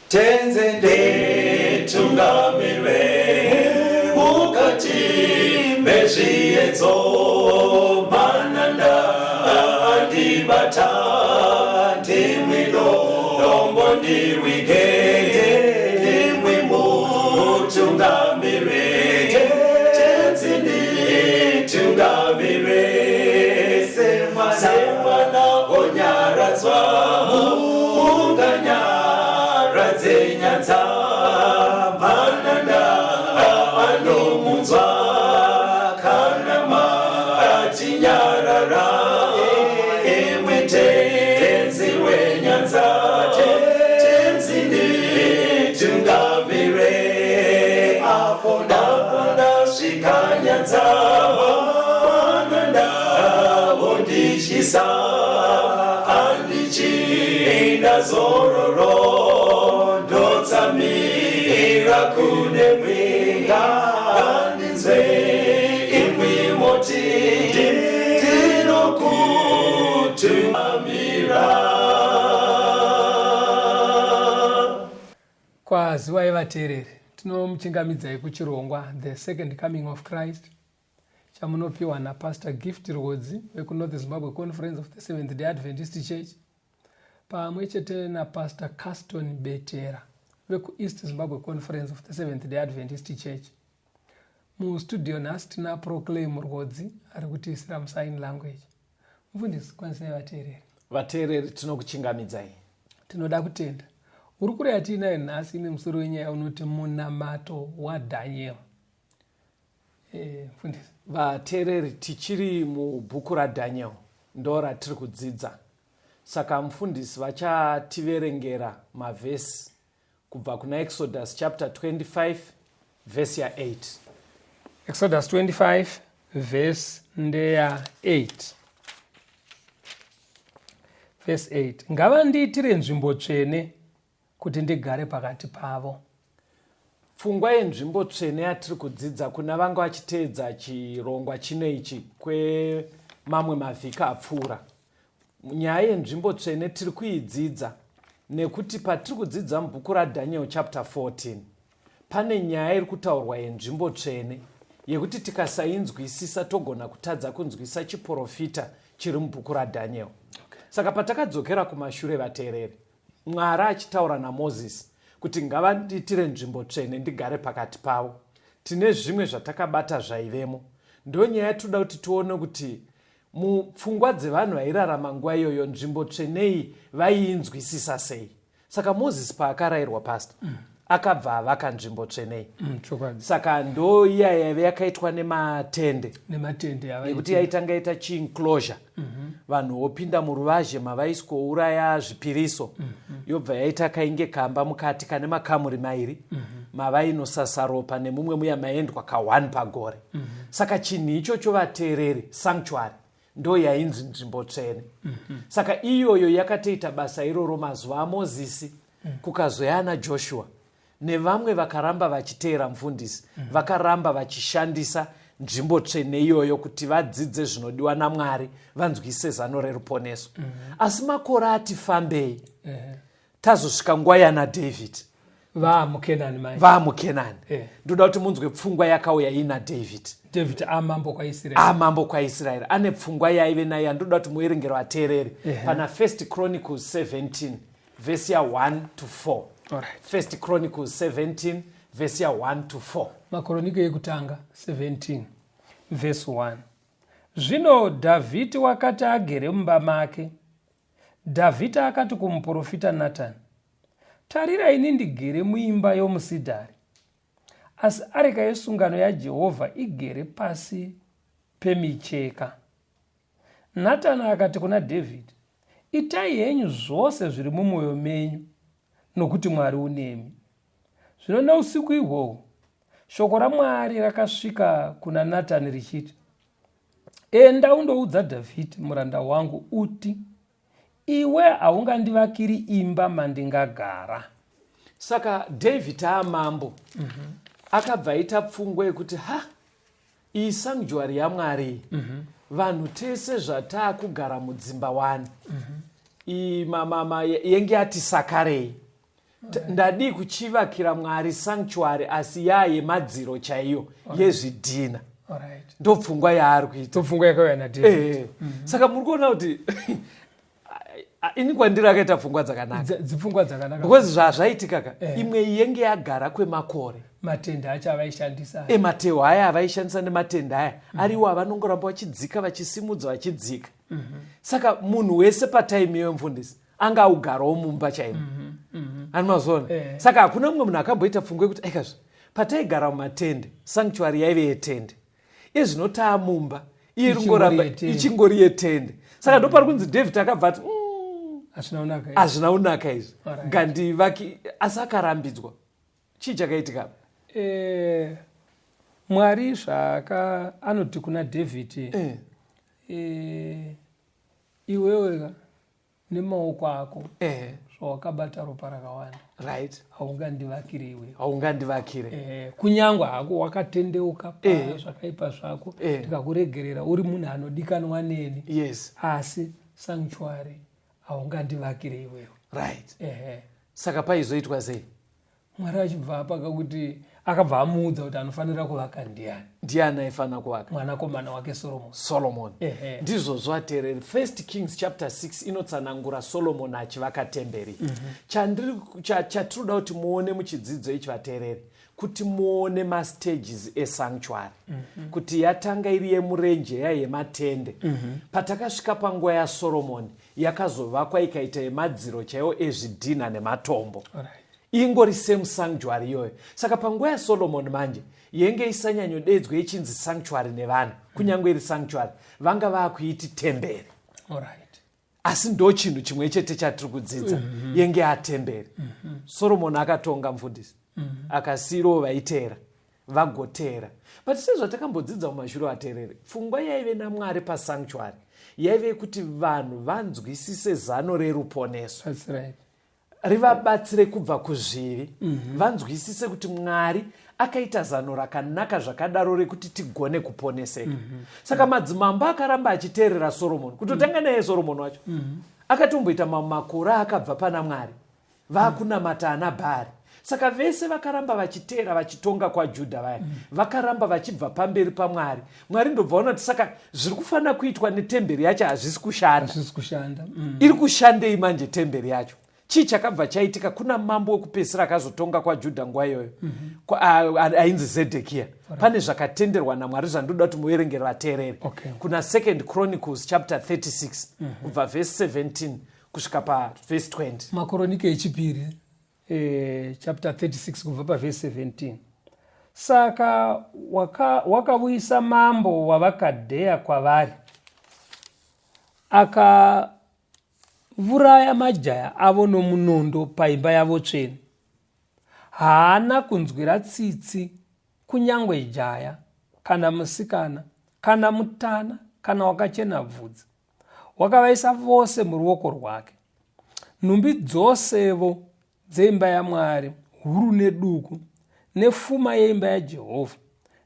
tenzende tungamirwe mukati mezviedzo mananda andibata ndimwino dombo ndiwike ndimwi mutungamirwe tenzende tungamirwe semwana onyaradzwa unganyara nyanza mananda anomunzwa kanama atinyarara emwete tenzi wenyanza tenzinde tungamire apo ndasvika nyanza mananda ondishisa andichienda zororo ndotsamira kune mwenga andinzwe imwi moti ndinokutungamira. Kwaziwai vateereri, tinomuchingamidzai kuchirongwa The Second Coming of Christ chamunopiwa naPastor Gift Rhodzi wekuNorth Zimbabwe Conference of the Seventh Day Adventist Church pamwe chete naPastor Caston Betera vekuEast Zimbabwe Conference of the Seventh Day Adventist Church. Mustudio nhasi tina Proclaim Rhodzi ari kutiisira musign language. Mufundisi, kwanisai vateereri. Vateereri, tinokuchingamidzai. Tinoda kutenda uri kureva tiinayo nhasi ine musoro wenyaya unoti munamato waDhaniel. Mufundisi. Vateereri, tichiri mubhuku raDhaniel ndo ratiri kudzidza. Saka mufundisi vachativerengera mavhesi kubva kuna Exodus chapter 25 verse ya 8. Exodus 25 verse ndeya 8. Verse 8. Ngavandiitire nzvimbo tsvene kuti ndigare pakati pavo. Pfungwa yenzvimbo tsvene yatiri kudzidza kuna vanga vachiteedza chirongwa chino ichi kwemamwe mavhiki apfuura. Nyaya yenzvimbo tsvene tiri kuidzidza nekuti patiri kudzidza mubhuku raDhaniel chapter 14 pane nyaya iri kutaurwa yenzvimbo tsvene yekuti tikasainzwisisa togona kutadza kunzwisisa chiprofita chiri mubhuku raDhaniel. Saka patakadzokera kumashure, vateereri, Mwari achitaura naMozisi kuti ngavandiitire nzvimbo tsvene ndigare pakati pavo, tine zvimwe zvatakabata zvaivemo. Ndo nyaya toda kuti tione kuti mupfungwa dzevanhu vairarama nguva iyoyo nzvimbo tsvenei vaiinzwisisa sei. Saka Mozisi paakarayirwa pastor akabva avaka nzvimbo tsvenei. Saka ndo iya yaive yakaitwa nematende yekuti yaitanga ita chienclosure. Vanhu vopinda muruvazhe mavaisikouraya zvipiriso. Yobva yaita kainge kamba mukati kane makamuri mairi mavainosasa ropa nemumwe muya maendwa ka1 pagore. Saka chinhu ichocho, vateereri, sanctuary ndo yainzi nzvimbo tsvene. Saka iyoyo yakatoita basa iroro mazuva aMozisi, kukazoyana Joshua nevamwe vakaramba vachiteera mufundisi, vakaramba vachishandisa nzvimbo tsvene iyoyo kuti vadzidze zvinodiwa naMwari, vanzwise zano reruponeso. Asi makore ati fambei, tazosvika nguva yana David. Vamukenani. Ndoda kuti munzwe pfungwa yakauya ina David amambo kwaIsraeri. Ane pfungwa yaive nayo ndoda kuti muerengero vateereri pana 1 Chronicles 17 verse ya 1 to 4. 1 Chronicles 17 verse ya 1 to 4. Makoronike ekutanga 17 verse 1. Zvino Dhavhidhi wakati agere mumba make, Dhavhidhi akati kumuprofita Natani, tarira, ini ndigere muimba yomusidhari, asi areka yesungano yaJehovha igere pasi pemicheka. Natani akati kuna Dhavhidhi, itai henyu zvose zviri mumwoyo menyu, nokuti Mwari unemi. Zvino nousiku ihwohwo shoko raMwari rakasvika kuna Natani richiti, enda undoudza Dhavhidhi muranda wangu uti, iwe haungandivakiri imba mandingagara. Saka David amambo akabva aita pfungwa yekuti iyi sanctuary yaMwari, vanhu tese zvatakugara mudzimba wani, yenge ati sakarei. ndadi kuchivakira Mwari sanctuary asi yemadziro chaiyo yezvidhina. Ndopfungwa yaari kuita. Pfungwa yakauya naDavid. Saka muri kuona kuti ini kwandiri akaita pfungwa dzakanaka. Dzipfungwa dzakanaka. Because zvazvaitika imwe yenge yagara kwemakore. Matende acho avaishandisa. Matehwe aya avaishandisa nematende aya ariwo avanongoramba vachidzika vachisimudza vachidzika. Saka munhu wese pataimi iyo mufundisi anga augarawo mumba chaimo. Animazona. Saka hakuna mumwe munhu akamboita pfungwa yekuti aikazve pataigara mumatende sanctuary yaive yetende. Izvinota mumba irungoramba ichingori yetende. Saka ndopari kunzi David akabva ati hazvina unaka izvi ngandivaki asi akarambidzwa. Chii chakaitika? Mwari anoti kuna David iwewe nemaoko ako zvawakabata ropa rakawanda, right, haungandivakire iwe, haungandivakire kunyangwa hako wakatendeuka zvakaipa zvako tikakuregerera uri munhu anodikanwa neni, yes, asi sanctuary haungandivakire iwewe, right. Saka paizoitwa sei? Mwari achibva pakakuti akabva amuudza kuti anofanira kuvaka ndiani aifanira kuvaka? Mwanakomana wake Solomon. Ndizvozvo ateereri. 1 Kings chapter 6 inotsanangura Solomon achivaka temberi. Chatinoda kuti muone muchidzidzo ichi vateereri, kuti muone mastages esanctuary, kuti yatanga iri yemurenje yematende, patakasvika panguva yaSolomon yakazovakwa ikaita yemadziro chaiwo ezvidhina nematombo. Ingori same sanctuary iyoyo. Saka panguva yaSolomon manje yenge isanyanyodedzwa ichinzi sanctuary nevanhu, kunyange iri sanctuary vanga vakuiti temberi. Asi ndo chinhu chimwe chete chatiri kudzidza, yenge atemberi. Solomon akatonga mufundisi, akasiyirowo vaiteera vagoteera. But sezvatakambodzidza mumashure ateereri, pfungwa yaive naMwari pasanctuary yaive kuti vanhu vanzwisise zano reruponeso. That's right. Rivabatsire kubva kuzvivi, vanzwisise kuti Mwari akaita zano rakanaka zvakadaro rekuti tigone kuponeseka. Saka madzimambo akaramba achiteerera Solomon. Kutotanga naye Solomon wacho akatomboita makore akabva pana Mwari, vakunamata ana Bhari. Saka vese vakaramba vachiteera vachitonga kwaJudha vaya, vakaramba vachibva pamberi paMwari. Mwari ndobva kuti saka zviri kufanira kuitwa netemberi yacho hazvisi kushanda. Iri kushandei manje temberi yacho? Chii chakabva chaitika? Kuna mambo wekupedzisira akazotonga kwaJudha nguva iyoyo, ainzi Zedekia. Pane zvakatenderwa naMwari zvandoda kuti muverengere vateereri. Kuna 2 Chronicles chapter 36 kubva verse 17 kusvika paverse 20. Makoronike echipiri chapter 36 kubva paverse 17. Saka wakauyisa mambo wavakadheya kwavari, vuraya majaya avo nomunondo paimba yavo tsvene. Haana kunzwira tsitsi kunyangwe jaya kana musikana kana mutana kana wakachena bvudzi. Wakavaisa vose muruoko rwake. Nhumbi dzosevo dzeimba yaMwari, huru neduku, nefuma yeimba yaJehovha,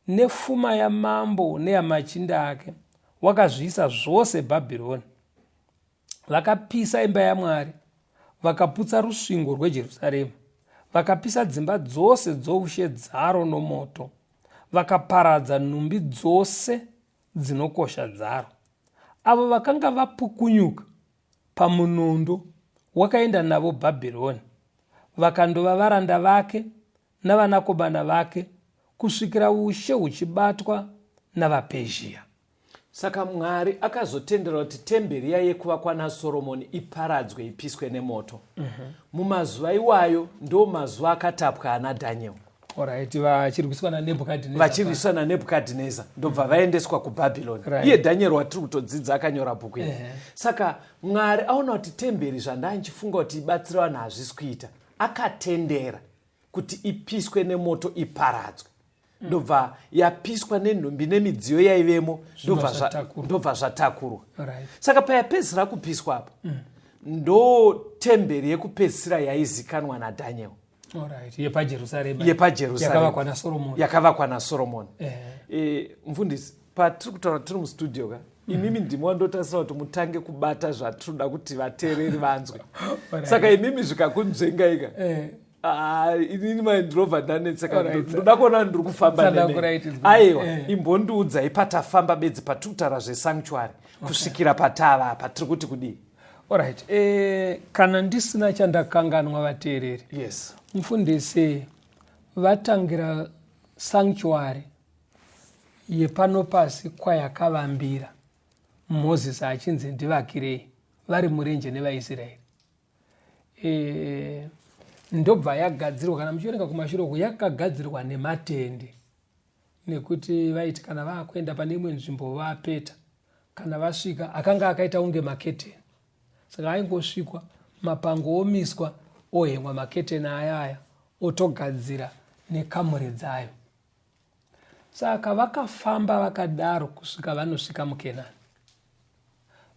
nefuma yamambo neyamachinda ake, wakazviisa zvose Bhabhironi. Vakapisa imba yaMwari, vakaputsa rusvingo rweJerusarema, vakapisa dzimba dzose dzoushe dzaro nomoto, vakaparadza nhumbi dzose dzinokosha dzaro. Avo vakanga vapukunyuka pamunondo wakaenda navo Bhabhironi, vakandova varanda vake navanakomana vake kusvikira ushe huchibatwa navaPezhia. Saka Mwari akazotendera kuti temberi yaiye kuvakwa naSolomoni iparadzwe ipiswe nemoto. Mumazuva iwayo ndo mazuva akatapwa naDhaniel. Vachirwiswa naNebhukadhineza ndobva vaendeswa kuBhabhironi. Iye Dhaniel watiri kutodzidza akanyora bhuku iri. Saka Mwari aona kuti temberi zvandanchifunga kuti ibatsire vanhu hazvisi kuita, akatendera kuti ipiswe nemoto iparadzwe. Ndobva yapiswa nenhumbi nemidziyo yaivemo, ndobva zvatakurwa. Saka payapedzisira kupiswa apo ndo temberi yekupedzisira yaizikanwa naDhaniel. yepaJerusarema yakavakwa naSolomoni. Mfundisi, patiri kutaura tiri mustudio imimi ndimi wandotarisira kuti mutange kubata zvatinoda kuti vateereri vanzwe. Saka imimi zvikakunzvengaika inini maindrova ndanetseka Alright. ndoda kuona ndiri kufamba Tsanangura nemene it is good. aiwa imbondiudzai patafamba bedzi patitaura zvesanctuary kusvikira patava apa tiri kuti kudii? Alright. Kana ndisina chandakanganwa vateereri, yes, mufundisi vatangira sanctuary yepano pasi kwayakavambira Moses achinzi ndivakirei vari murenje nevaIsraeri. Ndobva yagadzirwa, kana muchiverenga kumashure uku, yakagadzirwa nematende, nekuti vaiti kana vakuenda pane imwe nzvimbo vapeta, kana vasvika akanga akaita unge maketeni. Saka aingosvikwa, mapango omiswa, ohemwa maketeni ayaya, otogadzira nekamuri dzayo. Saka vakafamba vakadaro kusvika vanosvika muKenani.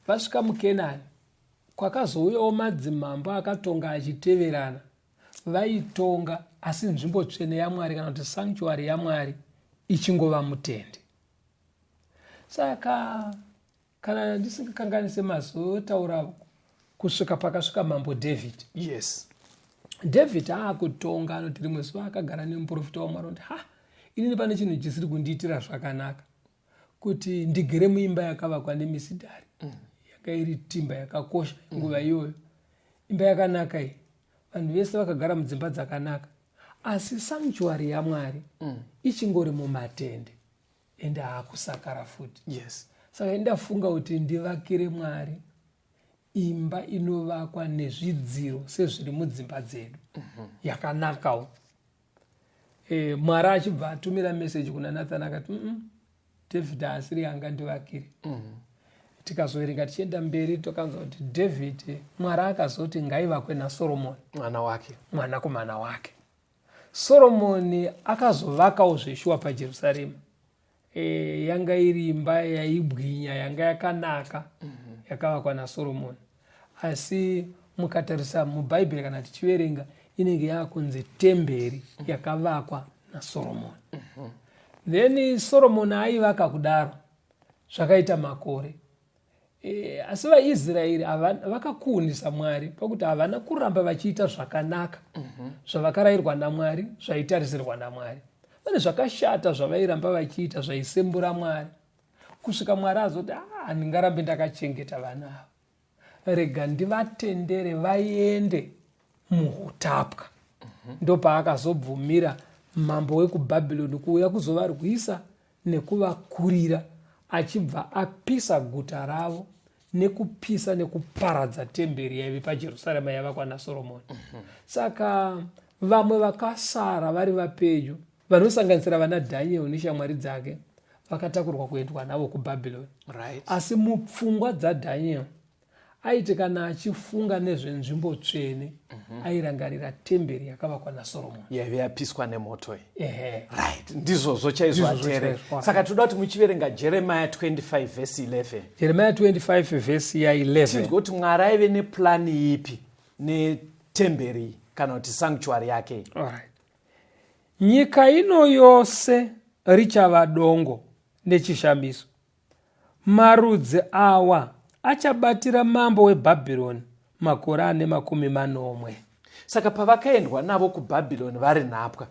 Vasvika muKenani, kwakazouyawo madzimambo akatonga achiteverana. Vaitonga asi nzvimbo tsvene yaMwari, kana kuti sanctuary yaMwari ichingova mutende. Saka kana ndisingakanganise mazotaura kusvika pakasvika mambo David. yes, David akutonga, anoti rimwe zuva akagara nemuprofita waMwari kuti inini pane chinhu chisiri kundiitira zvakanaka, kuti ndigere muimba yakavakwa nemisidhari, yakairi timba yakakosha nguva iyoyo, imba yakanaka iyi, vanhu vese vakagara mudzimba dzakanaka, asi sanctuary yaMwari ichingori mumatende, ende haakusakara futi. yes, Saka ndafunga kuti ndivakire Mwari imba inovakwa nezvidziro sezviri mudzimba dzedu, yakanakawo. Mwari achibva atumira meseji kuna Nathani akati David haasiri angandivakire. Tikazoverenga tichienda mberi tokanzwa kuti David Mwari akazoti ngaivakwe naSoromoni, mwanakomana wake. Soromoni akazovakawo zveshuwa paJerusarema. Yanga iri imba yaibwinya, yanga yakanaka, yakavakwa naSoromoni. Asi mukatarisa mubhaibheri kana tichiverenga, inenge yakunzi temberi yakavakwa naSoromoni. Then Soromoni aivaka kudaro zvakaita makore. Asi vaIsraeri vakakuhunisa Mwari pakuti havana kuramba vachiita zvakanaka zvavakarayirwa naMwari, zvaitarisirwa naMwari. Pane zvakashata zvavairamba vachiita zvaisembura Mwari, kusvika Mwari azoti handingarambe ndakachengeta vana ava, rega ndivatendere vaende muutapwa. Ndopaakazobvumira mambo wekuBhabhironi kuuya kuzovarwisa nekuvakurira, achibva apisa guta ravo nekupisa nekuparadza temberi yaiva paJerusarema yavakwa naSoromoni. Saka vamwe vakasara vari vapedyo, vanosanganisira vana Dhanieri neshamwari dzake, vakatakurwa kuendwa navo kuBhabhironi. right, Asi mupfungwa dzaDhanieri aiti kana achifunga nezvenzvimbo tsvene, airangarira temberi yakavakwa naSoromoni, yaive yapiswa nemoto. right. Ndizvozvo chaizvatere. Saka toda kuti muchiverenga Jeremiah 25 verse 11. Jeremiah 25 verse ya 11. Tinzwe kuti Mwari aive neplani ipi netemberi kana kuti sanctuary yake. Alright. Nyika ino yose richava dongo nechishamiso. Marudzi awa achabatira mambo weBhabhironi makore ane 40. Saka pavakaendwa navo kuBhabhironi vari nhapwa,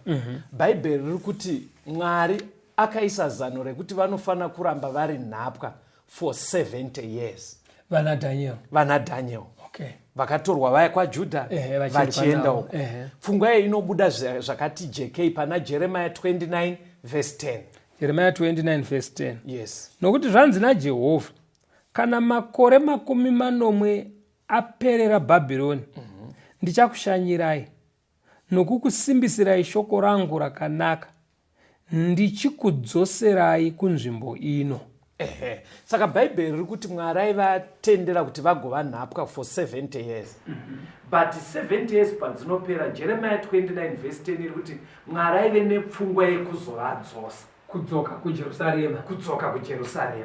Bhaibheri riri kuti Mwari akaisa zano rekuti vanofana kuramba vari nhapwa for 70 years. Vana Daniel. Okay. Vakatorwa vaya kwaJudha vachienda uko. Pfungwa iyi inobuda zvakati JK pana Jeremiah 29 verse 10. Jeremiah 29 verse 10. Yes. Nokuti zvanzi naJehovha, kana makore 40 aperera Bhabhironi, ndichakushanyirai nokukusimbisirai shoko rangu rakanaka, ndichikudzoserai kunzvimbo ino. Saka Bhaibheri riri kuti Mwari aivatendera kuti vagova nhapwa for 70 years. But 70 years padzinopera, Jeremiah 29 verse 10 iri kuti Mwari aive nepfungwa yekuzovadzosa, Kudzoka kuJerusarema.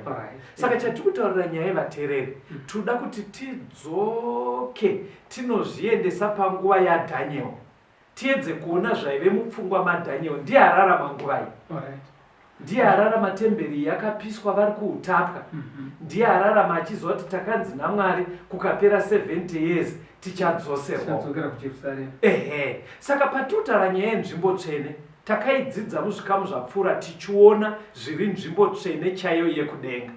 Right. Saka chatiri kutaurira nyaya yevateereri, toda kuti tidzoke tinozviendesa panguva yaDhaniel, tiedze kuona zvaive mupfungwa maDhaniel. Ndiye ararama nguva iyi. ndiye ararama temberi yakapiswa vari kuutapwa, ndiye ararama achizoti takanzi naMwari kukapera 70 years tichadzoserwa. Saka patotara nyaya yenzvimbo tsvene takaidzidza muzvikamu zvapfuura tichiona zviri nzvimbo tsvene chaiyo yekudenga.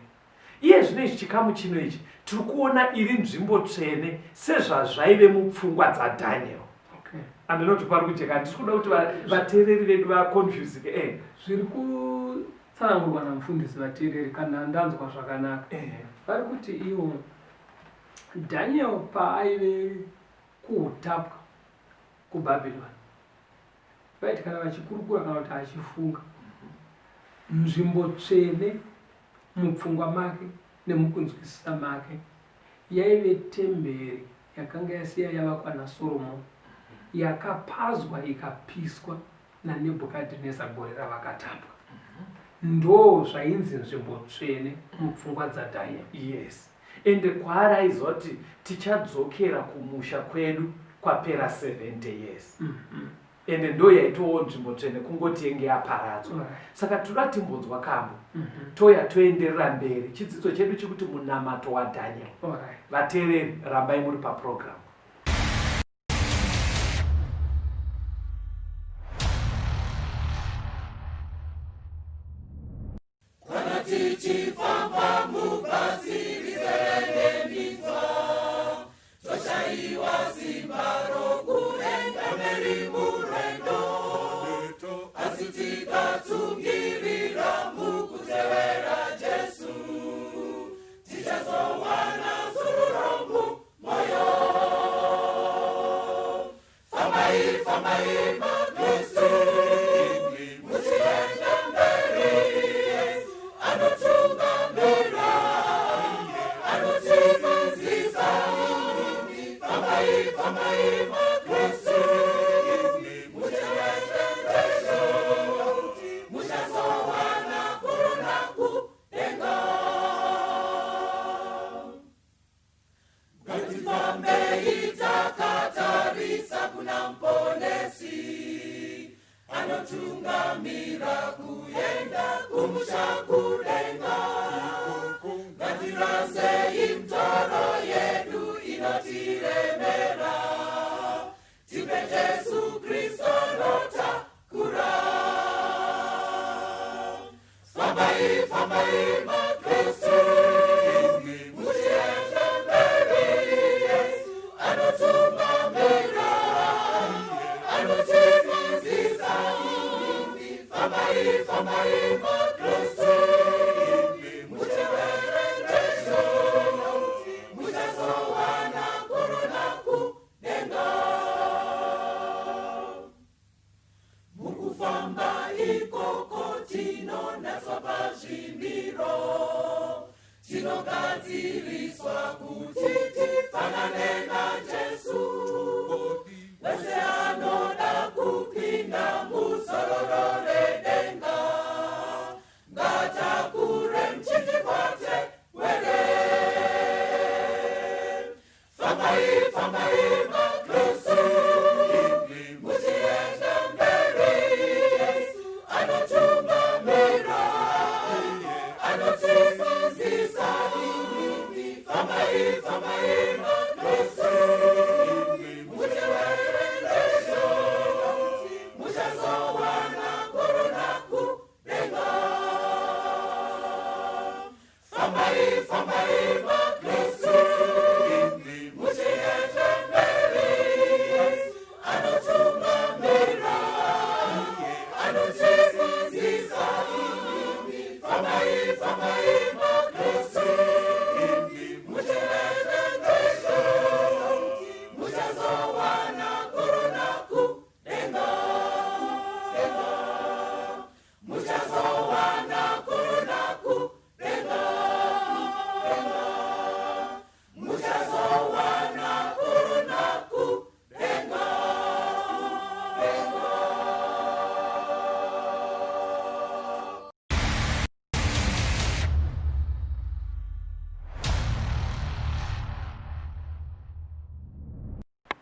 Iye zvino ichi chikamu chino ichi tiri kuona iri nzvimbo tsvene sezvazvaive mupfungwa dzaDhaniel. Andinoti pari kujeka, handisi kuda kuti vateereri vedu vakonfusike. Zviri kutsanangurwa namufundisi vateereri kana ndanzwa zvakanaka. Vari kuti iwo Daniel paaive kuutapwa kuBhabhironi, vaiti kana vachikurukura kana kuti achifunga, nzvimbo tsvene mupfungwa make nemukunzwisisa make yaive temberi yakanga yasiya yavakwa naSoromoni, yakapazwa ikapiswa naNebhukadhineza gore ravakatapwa. Ndo zvainzi nzvimbo tsvene mupfungwa dzaDhaniel. Yes. Ende kwaari aizoti tichadzokera kumusha kwedu kwapera 70 years. Ende ndo yaitowo nzvimbo tsvene kungoti yenge yaparadzwa. Saka toda timbonzwa kambo toya toenderera mberi chidzidzo chedu chekuti munamato waDhaniel. Vateereri, rambai muri paprogramu.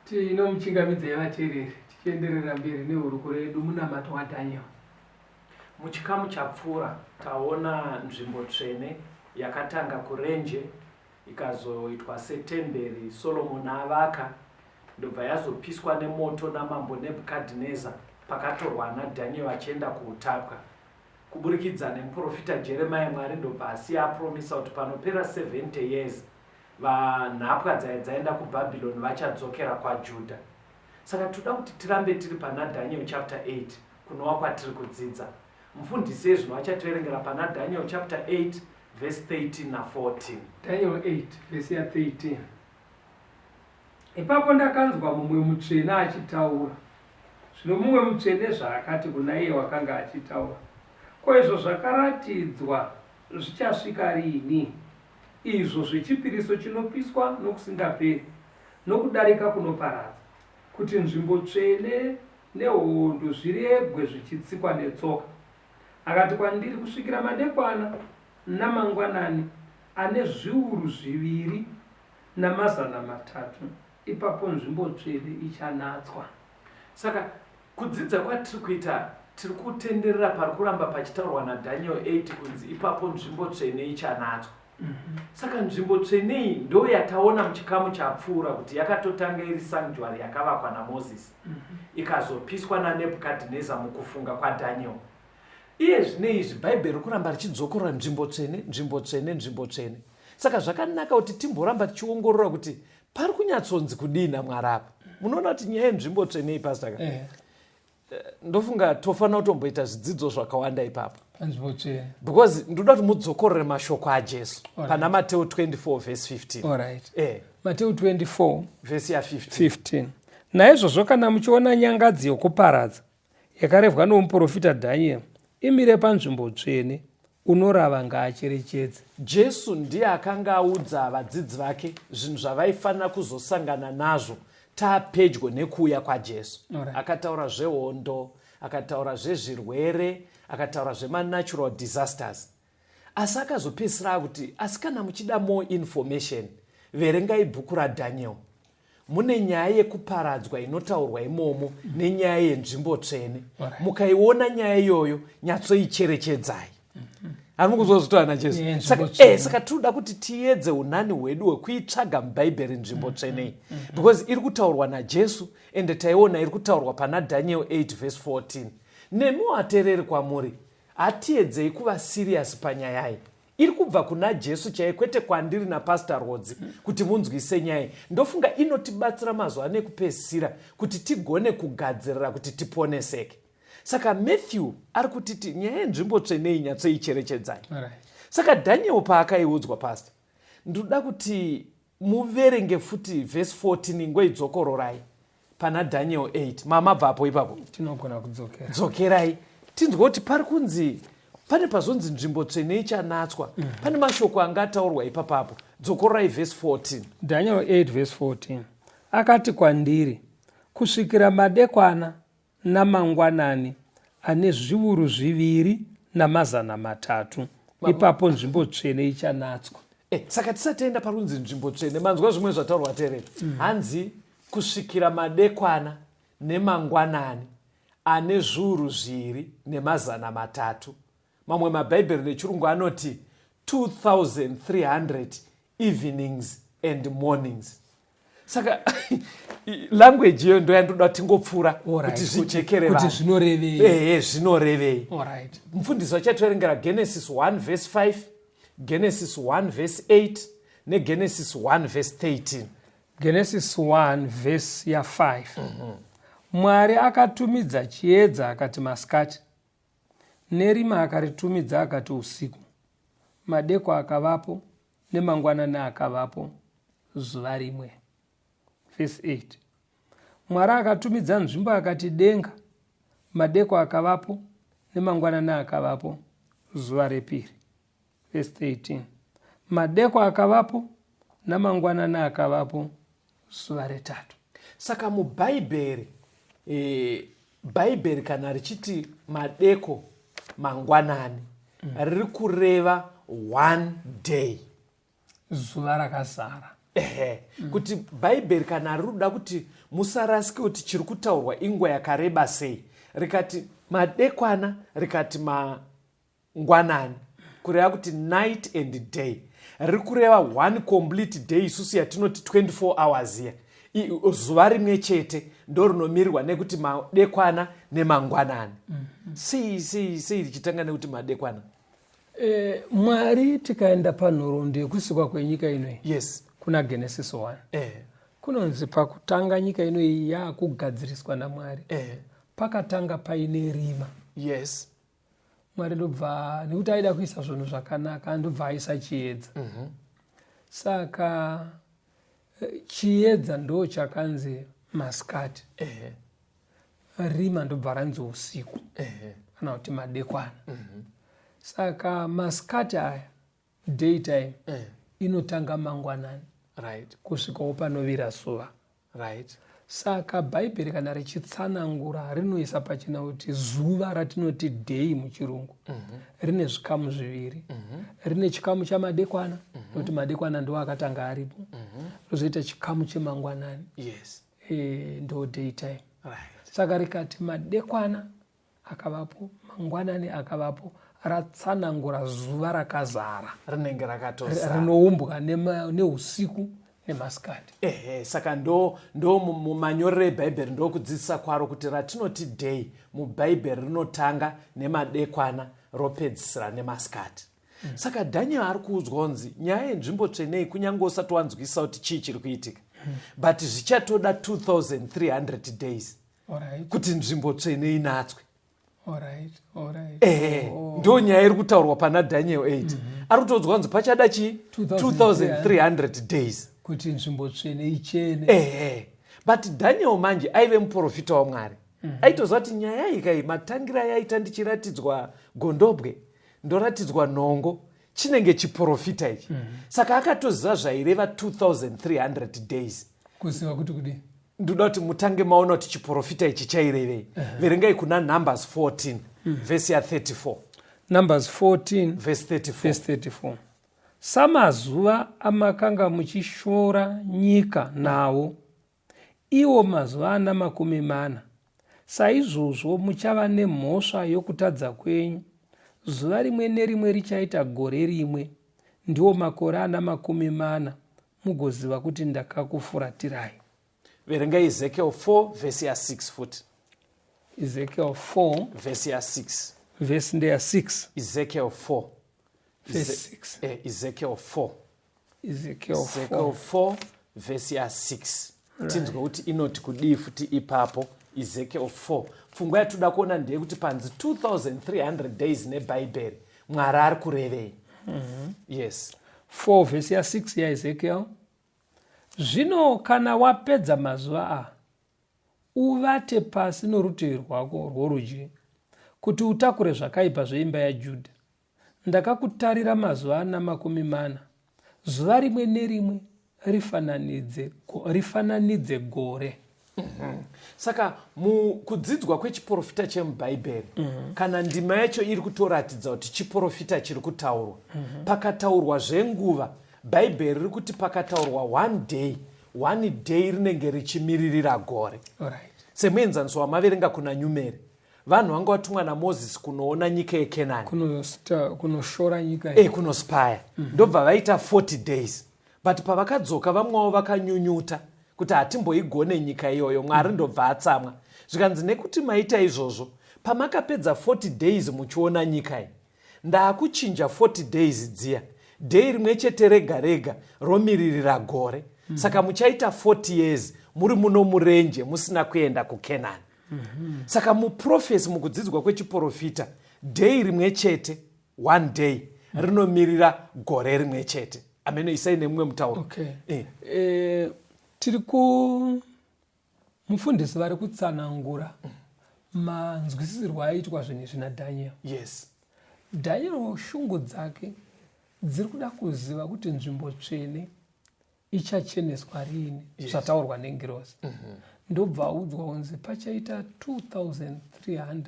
Tinomuchingamidzai vateereri tichienderera mberi nehuruko redu munamato waDhaniel. Muchikamu chapfuura taona nzvimbo tsvene yakatanga kurenje ikazoitwa setemberi Solomoni avaka, ndobva yazopiswa nemoto namambo Nebhukadhineza pakatorwa naDhaniel achienda kuutapwa. Kuburikidza nemuprofita Jeremiah, Mwari ndobva asiya apromisa kuti panopera 70 years vanhapwa dzaenda kuBhabhironi vachadzokera kwaJudha. Saka toda kuti tirambe tiri pana Daniel chapter 8 kunova kwatiri kudzidza. Mufundisi ezvino achatoerengera pana Daniel chapter 8 verse 13 na 14. Daniel 8 verse ya 13. Ipapo ndakanzwa mumwe mutsvene achitaura. Zvino mumwe mutsvene zvaakati kuna iye wakanga achitaura, ko izvo zvakaratidzwa zvichasvika rini? Izvo zvechipiriso chinopiswa nokusingaperi, nokudarika kunoparadza, kuti nzvimbo tsvene nehondo zvirebwe zvichitsikwa netsoka. Akati kwandiri, kusvikira madekwana namangwanani ane zviuru 2 namazana 3, ipapo nzvimbo tsvene ichanatswa. Saka kudzidza kwatiri kuita tiri kutenderera pari kuramba pachitaurwa naDaniel 8 kunzi ipapo nzvimbo tsvene ichanatswa. Saka nzvimbo tsvene iyi ndo yataona muchikamu chapfuura kuti yakatotanga iri sanctuary yakavakwa naMozisi, ikazopiswa naNebhukadhineza mukufunga kwaDaniel. Iye zvine izvi Bhaibheri rikuramba richidzokorora nzvimbo tsvene, nzvimbo tsvene, nzvimbo tsvene. Saka zvakanaka kuti timboramba tichiongorora kuti pari kunyatsonzi kudini Mwari apa. Munoona kuti nyaya yenzvimbo tsvene iyi pastor. Ndofunga tofanira kutomboita zvidzidzo zvakawanda ipapo. Panzvimbo tsvene. Because ndoda kuti mudzokorere mashoko aJesu pana Mateo 24 verse 15. Alright. Mateo 24 verse ya 15. Naizvozvo kana muchiona nyangadzi yokuparadza yakarevwa nomuprofita Daniel imire panzvimbo tsvene, unorava ngaacherechedze. Jesu ndiye akanga audza vadzidzi vake zvinhu zvavaifanira kuzosangana nazvo tapedyo nekuuya kwaJesu. Akataura zvehondo, akataura zvezvirwere, akataura zvemanatural disasters. Asi akazopedzisira kuti asi kana muchida more information, verengai bhuku raDaniel. Mune nyaya yekuparadzwa inotaurwa imomo nenyaya yenzvimbo tsvene. Mukaiona nyaya iyoyo, nyatsoicherechedzai. Ari mukuzozvitoana Jesu. Saka tinoda kuti tiedze unani hwedu hwekuitsvaga muBhaibheri nzvimbo tsvene, because iri kutaurwa naJesu ende taiona iri kutaurwa pana Daniel 8 verse 14. Nemiwo ateereri kwamuri, atiedzei kuva serious panyaya iyi. Iri kubva kuna Jesu chaiye, kwete kwandiri naPastor Rodzi kuti munzwise nyaya. Ndofunga inotibatsira mazuva ano ekupedzisira kuti tigone kugadzirira kuti tiponeseke. Saka Matthew ari kutiti nyaya yenzvimbo tsvene iyi nyatsoicherechedzai. Saka Daniel paakaiudzwa pastor, ndoda kuti muverenge futi verse 14 ngoidzokororai pana Daniel 8. Mamabvapo ipapo? Tinogona kudzokera. Dzokerai. Tinzwe kuti pari kunzi pane pazonzi nzvimbo tsvene ichanatswa. Pane mashoko angataurwa ipapapo. Dzokororai verse 14. Daniel 8 verse 14. Akati kwandiri, kusvikira madekwana namangwanani ane zviuru 2 namazana 3, ipapo nzvimbo tsvene ichanatswa. Saka tisatenda pari kunzi nzvimbo tsvene, manzwa zvimwe zvataurwa tereri. Hanzi kusvikira madekwana nemangwanani ane zviuru 2 nemazana 3. Mamwe maBhaibheri nechirungu anoti 2300 evenings and mornings. Saka language iyo ndo yandoda tingopfura kuti zvichekere vanhu. Kuti zvinorevei. Zvinorevei. Mufundisi wachatoerengera Genesis 1 verse 5, Genesis 1 verse 8 neGenesis 1 verse 13. Genesis 1 verse ya 5. Mwari akatumidza chiedza akati masikati, nerima akaritumidza akati usiku. Madeko akavapo nemangwanani akavapo, zuva rimwe. Verse 8. Mwari akatumidza nzvimbo akati denga, madeko akavapo nemangwanani akavapo, zuva repiri. Verse 13. Madeko akavapo namangwanani akavapo, zuva retatu. Saka muBhaibheri, Bhaibheri kana richiti madeko mangwanani, riri kureva one day. Zuva rakazara. Kuti Bhaibheri kana rinoda kuti musarasike kuti chiri kutaurwa ingwa yakareba sei, rikati madekwana rikati mangwanani, kureva kuti night and day. Riri kureva one complete day, isusu yatinoti 24 hours iya. Zuva rimwe chete ndo rinomirirwa nekuti madekwana nemangwanani. Sei richitanga nekuti madekwana? Mwari tikaenda panhoroondo yekusikwa kwenyika inoyi. Yes. Kuna Genesis 1. Kunonzi pakutanga nyika inoyi yakugadziriswa naMwari. Pakatanga paine rima. Yes. Mwari ndobva nekuti aida kuisa zvinhu zvakanaka ndobva aisa chiedza. Saka chiedza ndo chakanzi masikati. Rima ndobva ranzi usiku. Kana kuti madekwana. Saka masikati aya daytime inotanga mangwanani. Right. Kusvikawo panovira zuva. Right. Saka bhaibheri kana richitsanangura rinoisa pachina kuti zuva ratinoti day muchirungu rine zvikamu zviviri. Rine chikamu chamadekwana nokuti madekwana ndo akatanga aripo. Rozoita chikamu chemangwanani. Yes. Ndo daytime. Right. Saka rikati madekwana akavapo, mangwanani akavapo, ratsanangura zuva rakazara Rinenge rakatozara. Rinoumbwa neusiku nemasikati. Saka ndo mumanyorero ebhaibheri ndo kudzidzisa kwaro kuti ratinoti day mubhaibheri rinotanga nemadekwana ropedzisira nemasikati. Saka Daniel ari kuudzwa kunzi nyaya yenzvimbo tsvenei kunyange usati wanzwisisa kuti chii chiri kuitika. But zvichatoda 2300 days. Kuti nzvimbo tsvene inatswe. Ndo nyaya iri kutaurwa pana Daniel 8. Ari kutodzwa kunzi pachada chii 2300 days. Kuti nzvimbo tsvene ichene. But Daniel manje aive muprofita waMwari. Aitoziva kuti nyaya ikai matangira yaita ndichiratidzwa gondobwe ndoratidzwa nhongo chinenge chiprofita ichi. Saka akatoziva zvaireva 2300 days. Kuziva kuti kudi ndoda kuti mutange maona kuti chiprofita ichi chairevei. Verengai kuna Numbers 14 verse ya 34. Numbers 14 verse 34. Samazuva amakanga muchishora nyika nawo iwo mazuva 40, saizvozvo muchava nemhosva yokutadza kwenyu. Zuva rimwe nerimwe richaita gore rimwe, ndiwo makore 40, mugoziva kuti ndakakufuratirai. Verenga Ezekiel 4 verse ya 6 futi. Ezekiel 4 verse ya 6. Verse ndeya 6. Ezekiel 4 verse 6. Ezekiel 4. Ezekiel 4 verse ya 6. Tinzwa kuti inoti kudii futi ipapo. Ezekiel 4. Pfungwa yatoda kuona ndeye kuti panzi 2300 days nebhaibheri Mwari ari kurevei. Yes. 4 verse ya 6 ya Ezekiel. Zvino kana wapedza mazuva uvate pasi norutivi rwako rworudyi kuti utakure zvakaipa zveimba yaJudha. Ndakakutarira mazuva 40, zuva rimwe nerimwe rifananidze gore. Saka mukudzidzwa kwechiprofita chemubhaibheri kana ndima yacho iri kutoratidza kuti chiprofita chiri kutaurwa. Pakataurwa zvenguva, bhaibheri riri kuti pakataurwa one day rinenge richimiririra gore. Semuenzaniso wamaverenga kuna Nyumeri, vanhu vanga vatumwa naMozisi kunoona nyika yeKenani, kunoshora nyika kunospaya. Ndobva vaita 40 days. But pavakadzoka vamwewo vakanyunyuta kuti hatimboigone nyika iyoyo. Mwari ndobva atsamwa. Zvikanzi nekuti maita izvozvo, pamakapedza 40 days muchiona nyika iyi, ndaakuchinja 40 days dziya, day rimwe chete rega rega romiririra gore. Saka muchaita 40 years muri muno murenje musina kuenda kuKenani. Saka muprofesi mukudzidzwa kwechiprofita, day rimwe chete, one day, rinomirira gore rimwe chete. Ameno isai nemumwe mutauro. Tiri mufundisi vari kutsanangura manzwisisirwo aitwa zvinhu izvi naDaniel. Yes. Daniel shungu dzake dziri kuda kuziva kuti nzvimbo tsvene ichacheneswa rini. Zvataurwa nengirozi. Ndobva audzwa kunzi pachaita 2300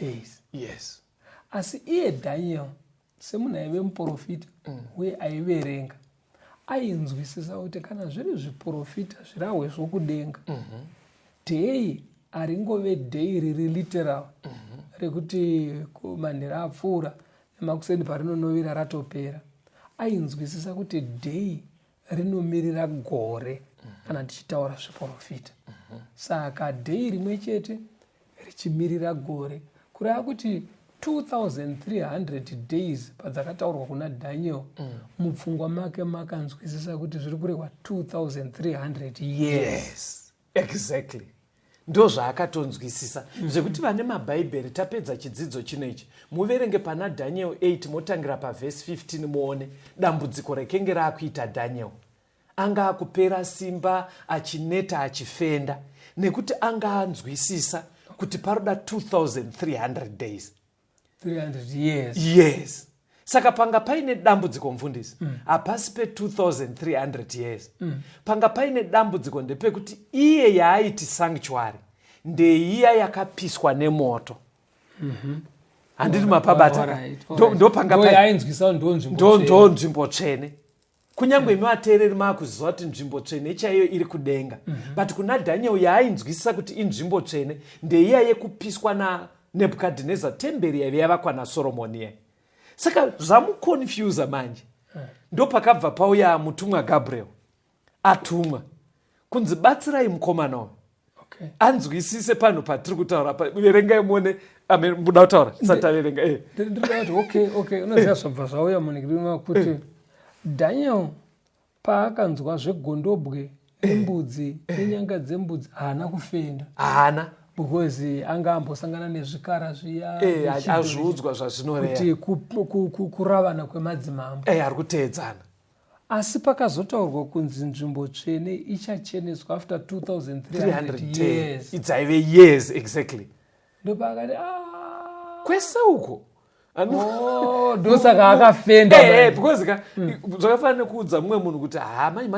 days. Yes. Asi iye Daniel semunhu aive muprofita uye aiverenga, ainzwisisa kuti kana zviri zviprofita zvirahwe zvokudenga, day haringove day riri literal, rekuti manhero apfuura nemakuseni parinonovira ratopera, ainzwisisa kuti dhei rinomirira gore kana tichitaura zveprofita. Saka dhei rimwe chete richimirira gore, kureva kuti 2300 days padzakataurwa kuna Daniel, mupfungwa make makanzwisisa kuti zviri kurehwa 2300 years. Exactly. Ndo zvaakatonzwisisa zvekuti vane mabhaibheri tapedza chidzidzo chinechi muverenge pana Daniel 8 motangira pavhesi 15 muone dambudziko rekenge raakuita Daniel. Anga akupera simba, achineta, achifenda, nekuti anga anzwisisa kuti paroda 2300 days. 300 years. Yes. Saka panga paine dambudziko mfundisi, hapasi pe 2300 years. Panga paine dambudziko ndepekuti iye yaaiti sanctuary ndeiya yakapiswa nemoto. Handiti mapabata. Ndo panga ainzwisisa ndo nzvimbo tsvene. Kunyange imi vateereri maakuziva kuti nzvimbo tsvene chaiyo iri kudenga. But kuna Daniel yaainzwisisa kuti inzvimbo tsvene ndeiya yekupiswa naNebukadhinezar, temberi yaiva yavakwa naSoromoni yai. Saka zvamuconfusa manje. Ndo pakabva pauya mutumwa Gabriel atumwa kunzi batsirai mukomana uyu. Okay. Anzwisise pano patiri kutaura verengai muone muda kutaura tisati averenga. Okay, unoziva zvabva zvauya munikirima kuti Daniel paakanzwa zvegondobwe nembudzi nenyanga dzembudzi haana kufenda. Haana. Because anga ambosangana nezvikara zviya azviudzwa zvazvinoreva kuti kuravana kwemadzimambo ari kuteedzana. Asi pakazotaurwa kunzi nzvimbo tsvene ichacheneswa after 2300 years. Idzaive years exactly. Ndopakati kwese uko ndosaka akafenda. Because zvakafanira nekuudza mumwe munhu kuti mai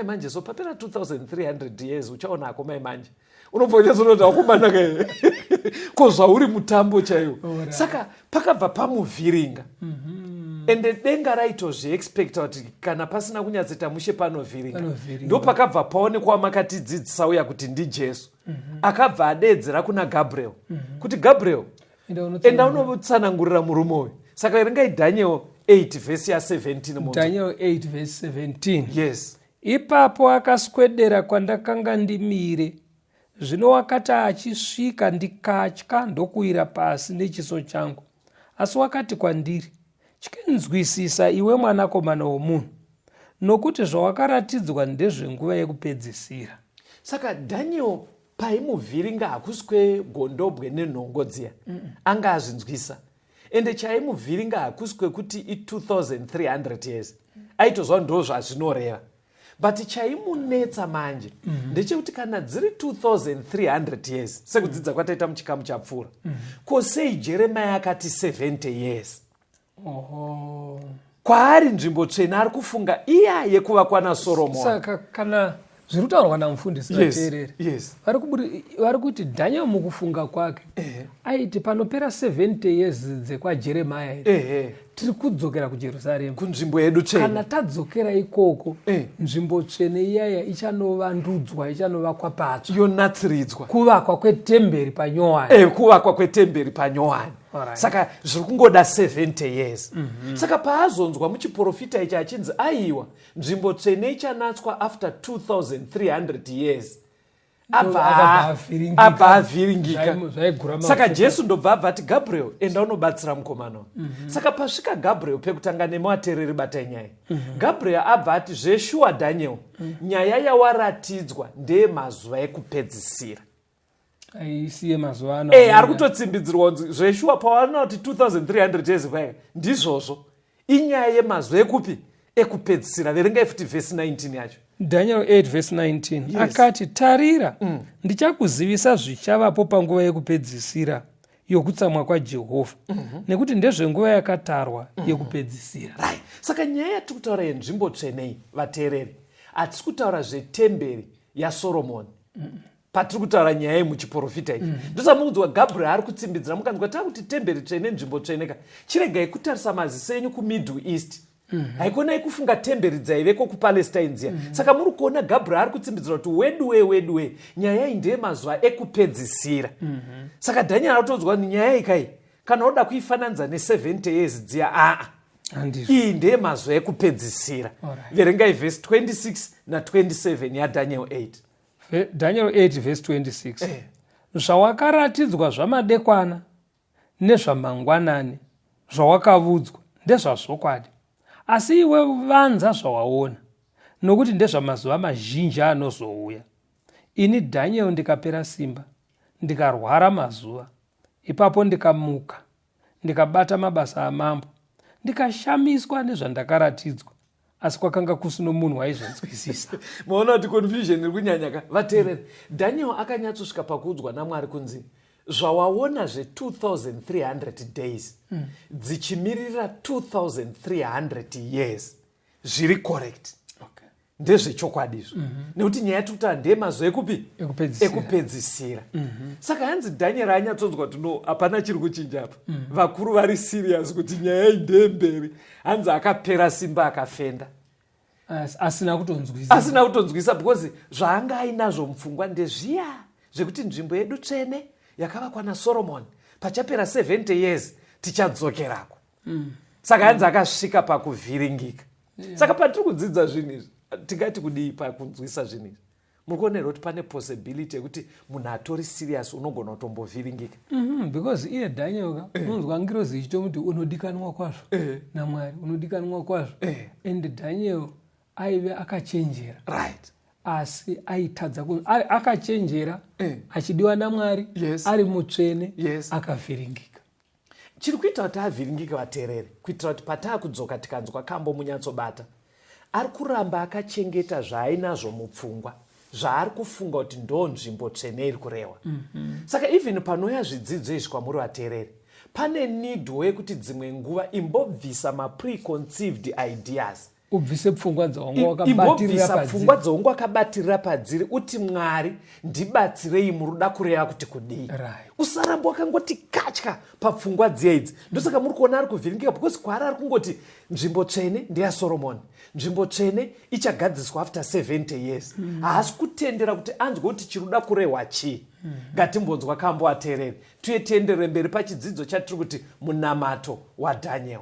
manje so papera 2300 years uchaonako mai manje unobva uchazonoti akumanaka here ko zvauri mutambo chaiwo. Saka pakabva pamuvhiringa ende denga raitozviexpecta kuti kana pasina kunyatsoita mushe panovhiringa. Ndo pakabva paonekwa makatidzidzisa uya kuti ndiJesu akabva adeedzera kuna Gabriel kuti Gabriel enda unotsanangurira murume uyu. Saka verengai Daniel 8 vhesi ya17. Daniel 8 vhesi 17. Yes. Ipapo akaswedera kwandakanga ndimire, zvino wakati achisvika ndikatya ndokuwira pasi nechiso changu. Asi wakati kwandiri, chikanzwisisa iwe mwanakomana womunhu, nokuti zvawakaratidzwa ndezvenguva yekupedzisira. Saka Daniel paimuvhiringa hakuswe gondobwe nenhongo dziya anga azvinzwisa, ende chaimuvhiringa hakuswe kuti i2300 years aitozva ndo zvazvinoreva. But chaimunetsa manje ndechekuti kana dziri 2300 years sekudzidza kwataita muchikamu chapfuura, ko sei Jeremiah akati 70 years. Kwaari nzvimbo tsvene ari kufunga iya yekuvakwa naSoromoni. Saka kana zviri kutaurwa namufundisi vateereri, vari kuti Daniel mukufunga kwake aiti panopera 70 years dzekwaJeremiah tiri kudzokera kuJerusarema, kunzvimbo yedu tsvene. Kana tadzokera ikoko nzvimbo tsvene iyaya ichanovandudzwa, ichanovakwa patsva, yonatsiridzwa kuvakwa kwetemberi panyowani. Kuvakwa kwetemberi panyowani. Saka zviri kungoda 70 years. Saka paazonzwa muchiprofita ichi achinzi aiwa nzvimbo tsvene ichanatswa after 2300 years, abva avhiringika. Saka Jesu ndobva abva ati Gabriel enda unobatsira mukomana. Saka pasvika Gabriel pekutanga nemuvateereri batai nyaya, Gabriel abva ati zveshuwa Daniel, nyaya yawaratidzwa ndeyemazuva ekupedzisira. Aisiye mazuva ano. Ari kutotsimbidzirwa zveshuwa pawana kuti 2300 years kwaiva ndizvozvo inyaya yemazuva ekupi ekupedzisira. Verengai futi vhesi 19 yacho. Daniel 8 vhesi 19. Yes. Akati tarira ndichakuzivisa zvichavapo panguva yekupedzisira yokutsamwa kwaJehovha, nekuti ndezvenguva yakatarwa yekupedzisira. Right. Saka nyaya yatiri kutaura yenzvimbo tsvenei vateereri, hatisi kutaura zvetemberi yaSoromoni. Patiri kutaura nyaya yemuchiprofita ichi. Ndosamuudzwa Gabriel ari kutsimbidzira mukanzwa takuti temberi tsvene nzvimbo tsveneka. Chiregai kutarisa maziso enyu kuMiddle East. haikonai kufunga temberi dzaiveko kupalestine dziya. Saka muri kuona Gabriel ari kutsimbidzira kuti wedwe nyaya iyi ndeye mazuva ekupedzisira. Saka Daniel aratodzwa kuti nyaya ikai kana oda kuifananidza ne70 years dziya iyi ndeye mazuva ekupedzisira. Verengai vhesi 26 na 27 yaDaniel 8. Daniel 8 vhesi 26. Zvawakaratidzwa zvamadekwana nezvamangwanani zvawakavudzwa ndezvazvokwadi, asi iwe vanza zvawaona, nokuti ndezvamazuva mazhinji anozouya. Ini Daniel ndikapera simba, ndikarwara mazuva. Ipapo ndikamuka, ndikabata mabasa amambo, ndikashamiswa nezvandakaratidzwa, asi kwakanga kusino munhu waizvinzwisisa. Maona kuti confusion iri kunyanya vateereri. Daniel akanyatsosvika pakuudzwa naMwari kunzi zvawaona zve 2300 days dzichimirira 2300 years zviri correct. Ndezvechokwadi izvo. Nekuti nyaya yatikuti ndeye mazuva ekupi? Ekupedzisira. Saka hanzi Daniel anyatsodzwa kuti no, hapana chiri kuchinja apa. Vakuru vari serious kuti nyaya iyi ndeye mberi. Hanzi akapera simba akafenda. Asina kutonzwisa because zvaanga ainazvo mupfungwa ndezviya zvekuti nzvimbo yedu tsvene yakavakwa naSoromoni pachapera 70 years tichadzokerako. Saka hanzi akasvika pakuvhiringika. Saka patiri kudzidza zvinhu izvi tingati kudii pakunzwisa zvinhu izvi? Muri kuonera kuti pane possibility yekuti munhu atori serious unogona kutombovhiringika. Because iye Daniel unonzwa ngirozi ichitomuti unodikanwa kwazvo naMwari, unodikanwa kwazvo. And Daniel aive akachenjera. Right. Asi aitadza akachenjera achidiwa naMwari, ari mutsvene, akavhiringika. Chiri kuita kuti avhiringike vateereri, kuitira kuti patakudzoka tikanzwa kambo munyatsobata, ari kuramba akachengeta zvaainazvo mupfungwa, zvaari kufunga kuti ndo nzvimbo tsvene iri kurehwa. Saka even panouya zvidzidzo izvi kwamuri vateereri, pane need wekuti dzimwe nguva imbobvisa mapreconceived ideas. Ubvise pfungwa dzaungu wakabatirira padziri uti Mwari ndibatsirei muruda kureva kuti kudii. Usaramba wakangoti katya papfungwa dziya idzi. Ndosaka muri kuona ari kuvhiringika because kwaari ari kungoti nzvimbo tsvene ndeyaSoromoni, nzvimbo tsvene ichagadziswa after 70 years. Haasi kutendera kuti anzwe kuti chiruda kurehwa chii. Ngatimbonzwa kambo ateereri, tuye tiendere mberi pachidzidzo chatiri kuti munamato waDaniel.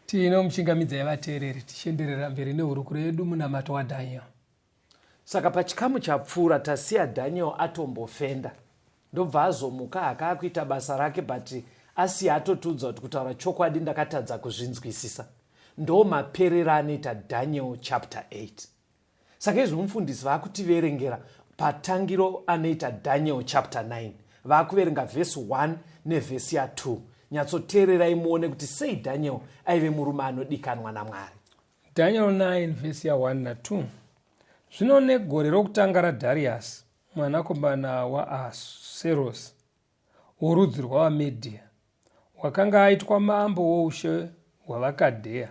Tinomuchingamidza yavateereri tichenderera mberi nehurukuro yedu munamato waDaniel. Saka pachikamu chapfuura tasiya Daniel atombofenda, ndobva azomuka akakuita basa rake, but asiya atotudzwa kuti kutaura chokwadi ndakatadza kuzvinzwisisa. Ndo maperero anoita Daniel chapter 8. saka izvi mufundisi vaakutiverengera patangiro anoita Daniel chapter 9 vaakuverenga vhesi 1 nevhesi ya2. Nyatsoteererai muone kuti sei Daniel aive murume anodikanwa naMwari. Daniel 9 vhesi ya 1 na2. Zvino negore rokutanga raDhariasi mwanakomana waAhasuerus worudzi rwavaMedhia, wakanga aitwa mambo woushe hwavakadheya,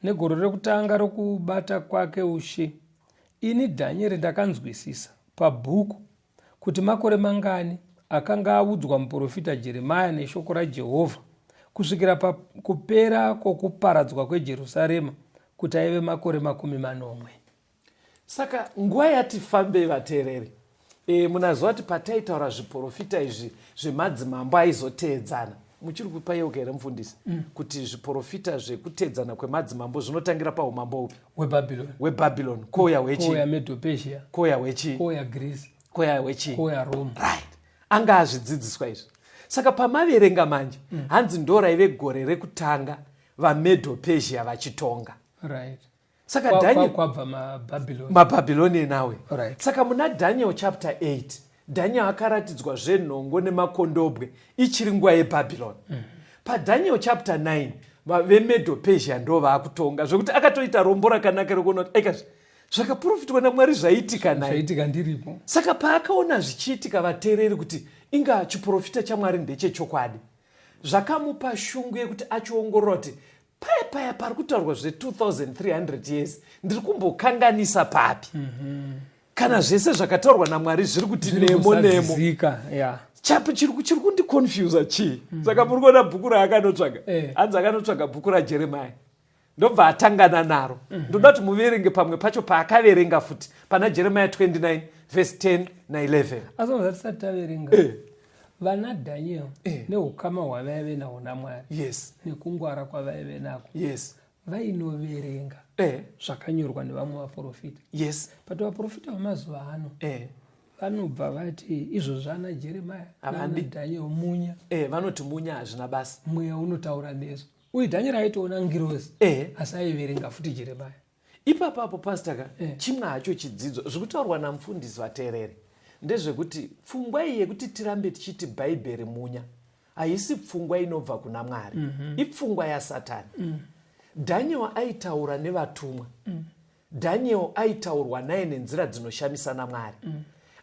negore rokutanga rokubata kwake ushe, ini Dhanieri ndakanzwisisa pabhuku kuti makore mangani akanga audzwa muprofita Jeremia neshoko raJehovha kusvikira kupera kwokuparadzwa kweJerusarema kuti aive makore 40. Saka nguva yatifambe vateereri, munaziva kuti pataitaura zviprofita izvi zvemadzimambo aizoteedzana, muchiri kupaiwo here mufundisi kuti zviprofita zvekuteedzana kwemadzimambo zvinotangira paumambo upi? Webhabhiloni, koya hwechi, koya Medo-Persia, koya hwechi, koya Greece, koya hwechi, koya Rome. Right. Anga azvidzidziswa izvi. Saka pamaverenga manje hanzi ndo raive gore rekutanga vaMedo-Persia vachitonga. Right. Saka Daniel kwabva maBhabhiloni nawe. Right. Saka muna Daniel chapter 8 Daniel akaratidzwa zvenhongo nemakondobwe ichiri nguva yeBhabhiloni. PaDaniel chapter 9 veMedo-Persia ndo vaakutonga zvekuti akatoita rombo rakanaka rekuona kuti aika zvakaprofitwa naMwari zvaitika naye. Zvaitika ndiripo. Saka paakaona zvichiitika vateereri kuti inga chiprofita chaMwari ndechechokwadi, zvakamupa shungu yekuti achiongorora kuti paya pari kutaurwa 2300 years ndiri kumbokanganisa papi. Kana zvese zvakataurwa naMwari zviri kuti nemo chapi chiri kundiconfusa chii? Saka muri kuona bhuku raakanotsvaga, hanzi akanotsvaga bhuku raJeremia ndobva atangana naro. Ndoda kuti muverenge pamwe pacho paakaverenga futi pana Jeremia 29 verse 10 na 11. Azonza tisati taverenga vana Daniel neukama hwavaive nahwo naMwari, yes, nekungwara kwavaive nako, yes, vainoverenga zvakanyorwa nevamwe vaprofita. Yes. But vaprofita vamazuva ano vanobva vati izvozvo ana Jeremia nana Daniel munya. Vanoti munya hazvina basa, mweya unotaura nezvo. Uye Daniel aitoona ngirozi asi aiverenga futi Jeremia. Ipapapo pastaka chimwe hacho chidzidzo zvikutaurwa namufundisi vateereri ndezvekuti pfungwa iyi yekuti tirambe tichiti bhaibheri munya haisi pfungwa inobva kuna Mwari, ipfungwa yaSatani. Daniel aitaura nevatumwa, Daniel aitaurwa naye nenzira dzinoshamisa naMwari,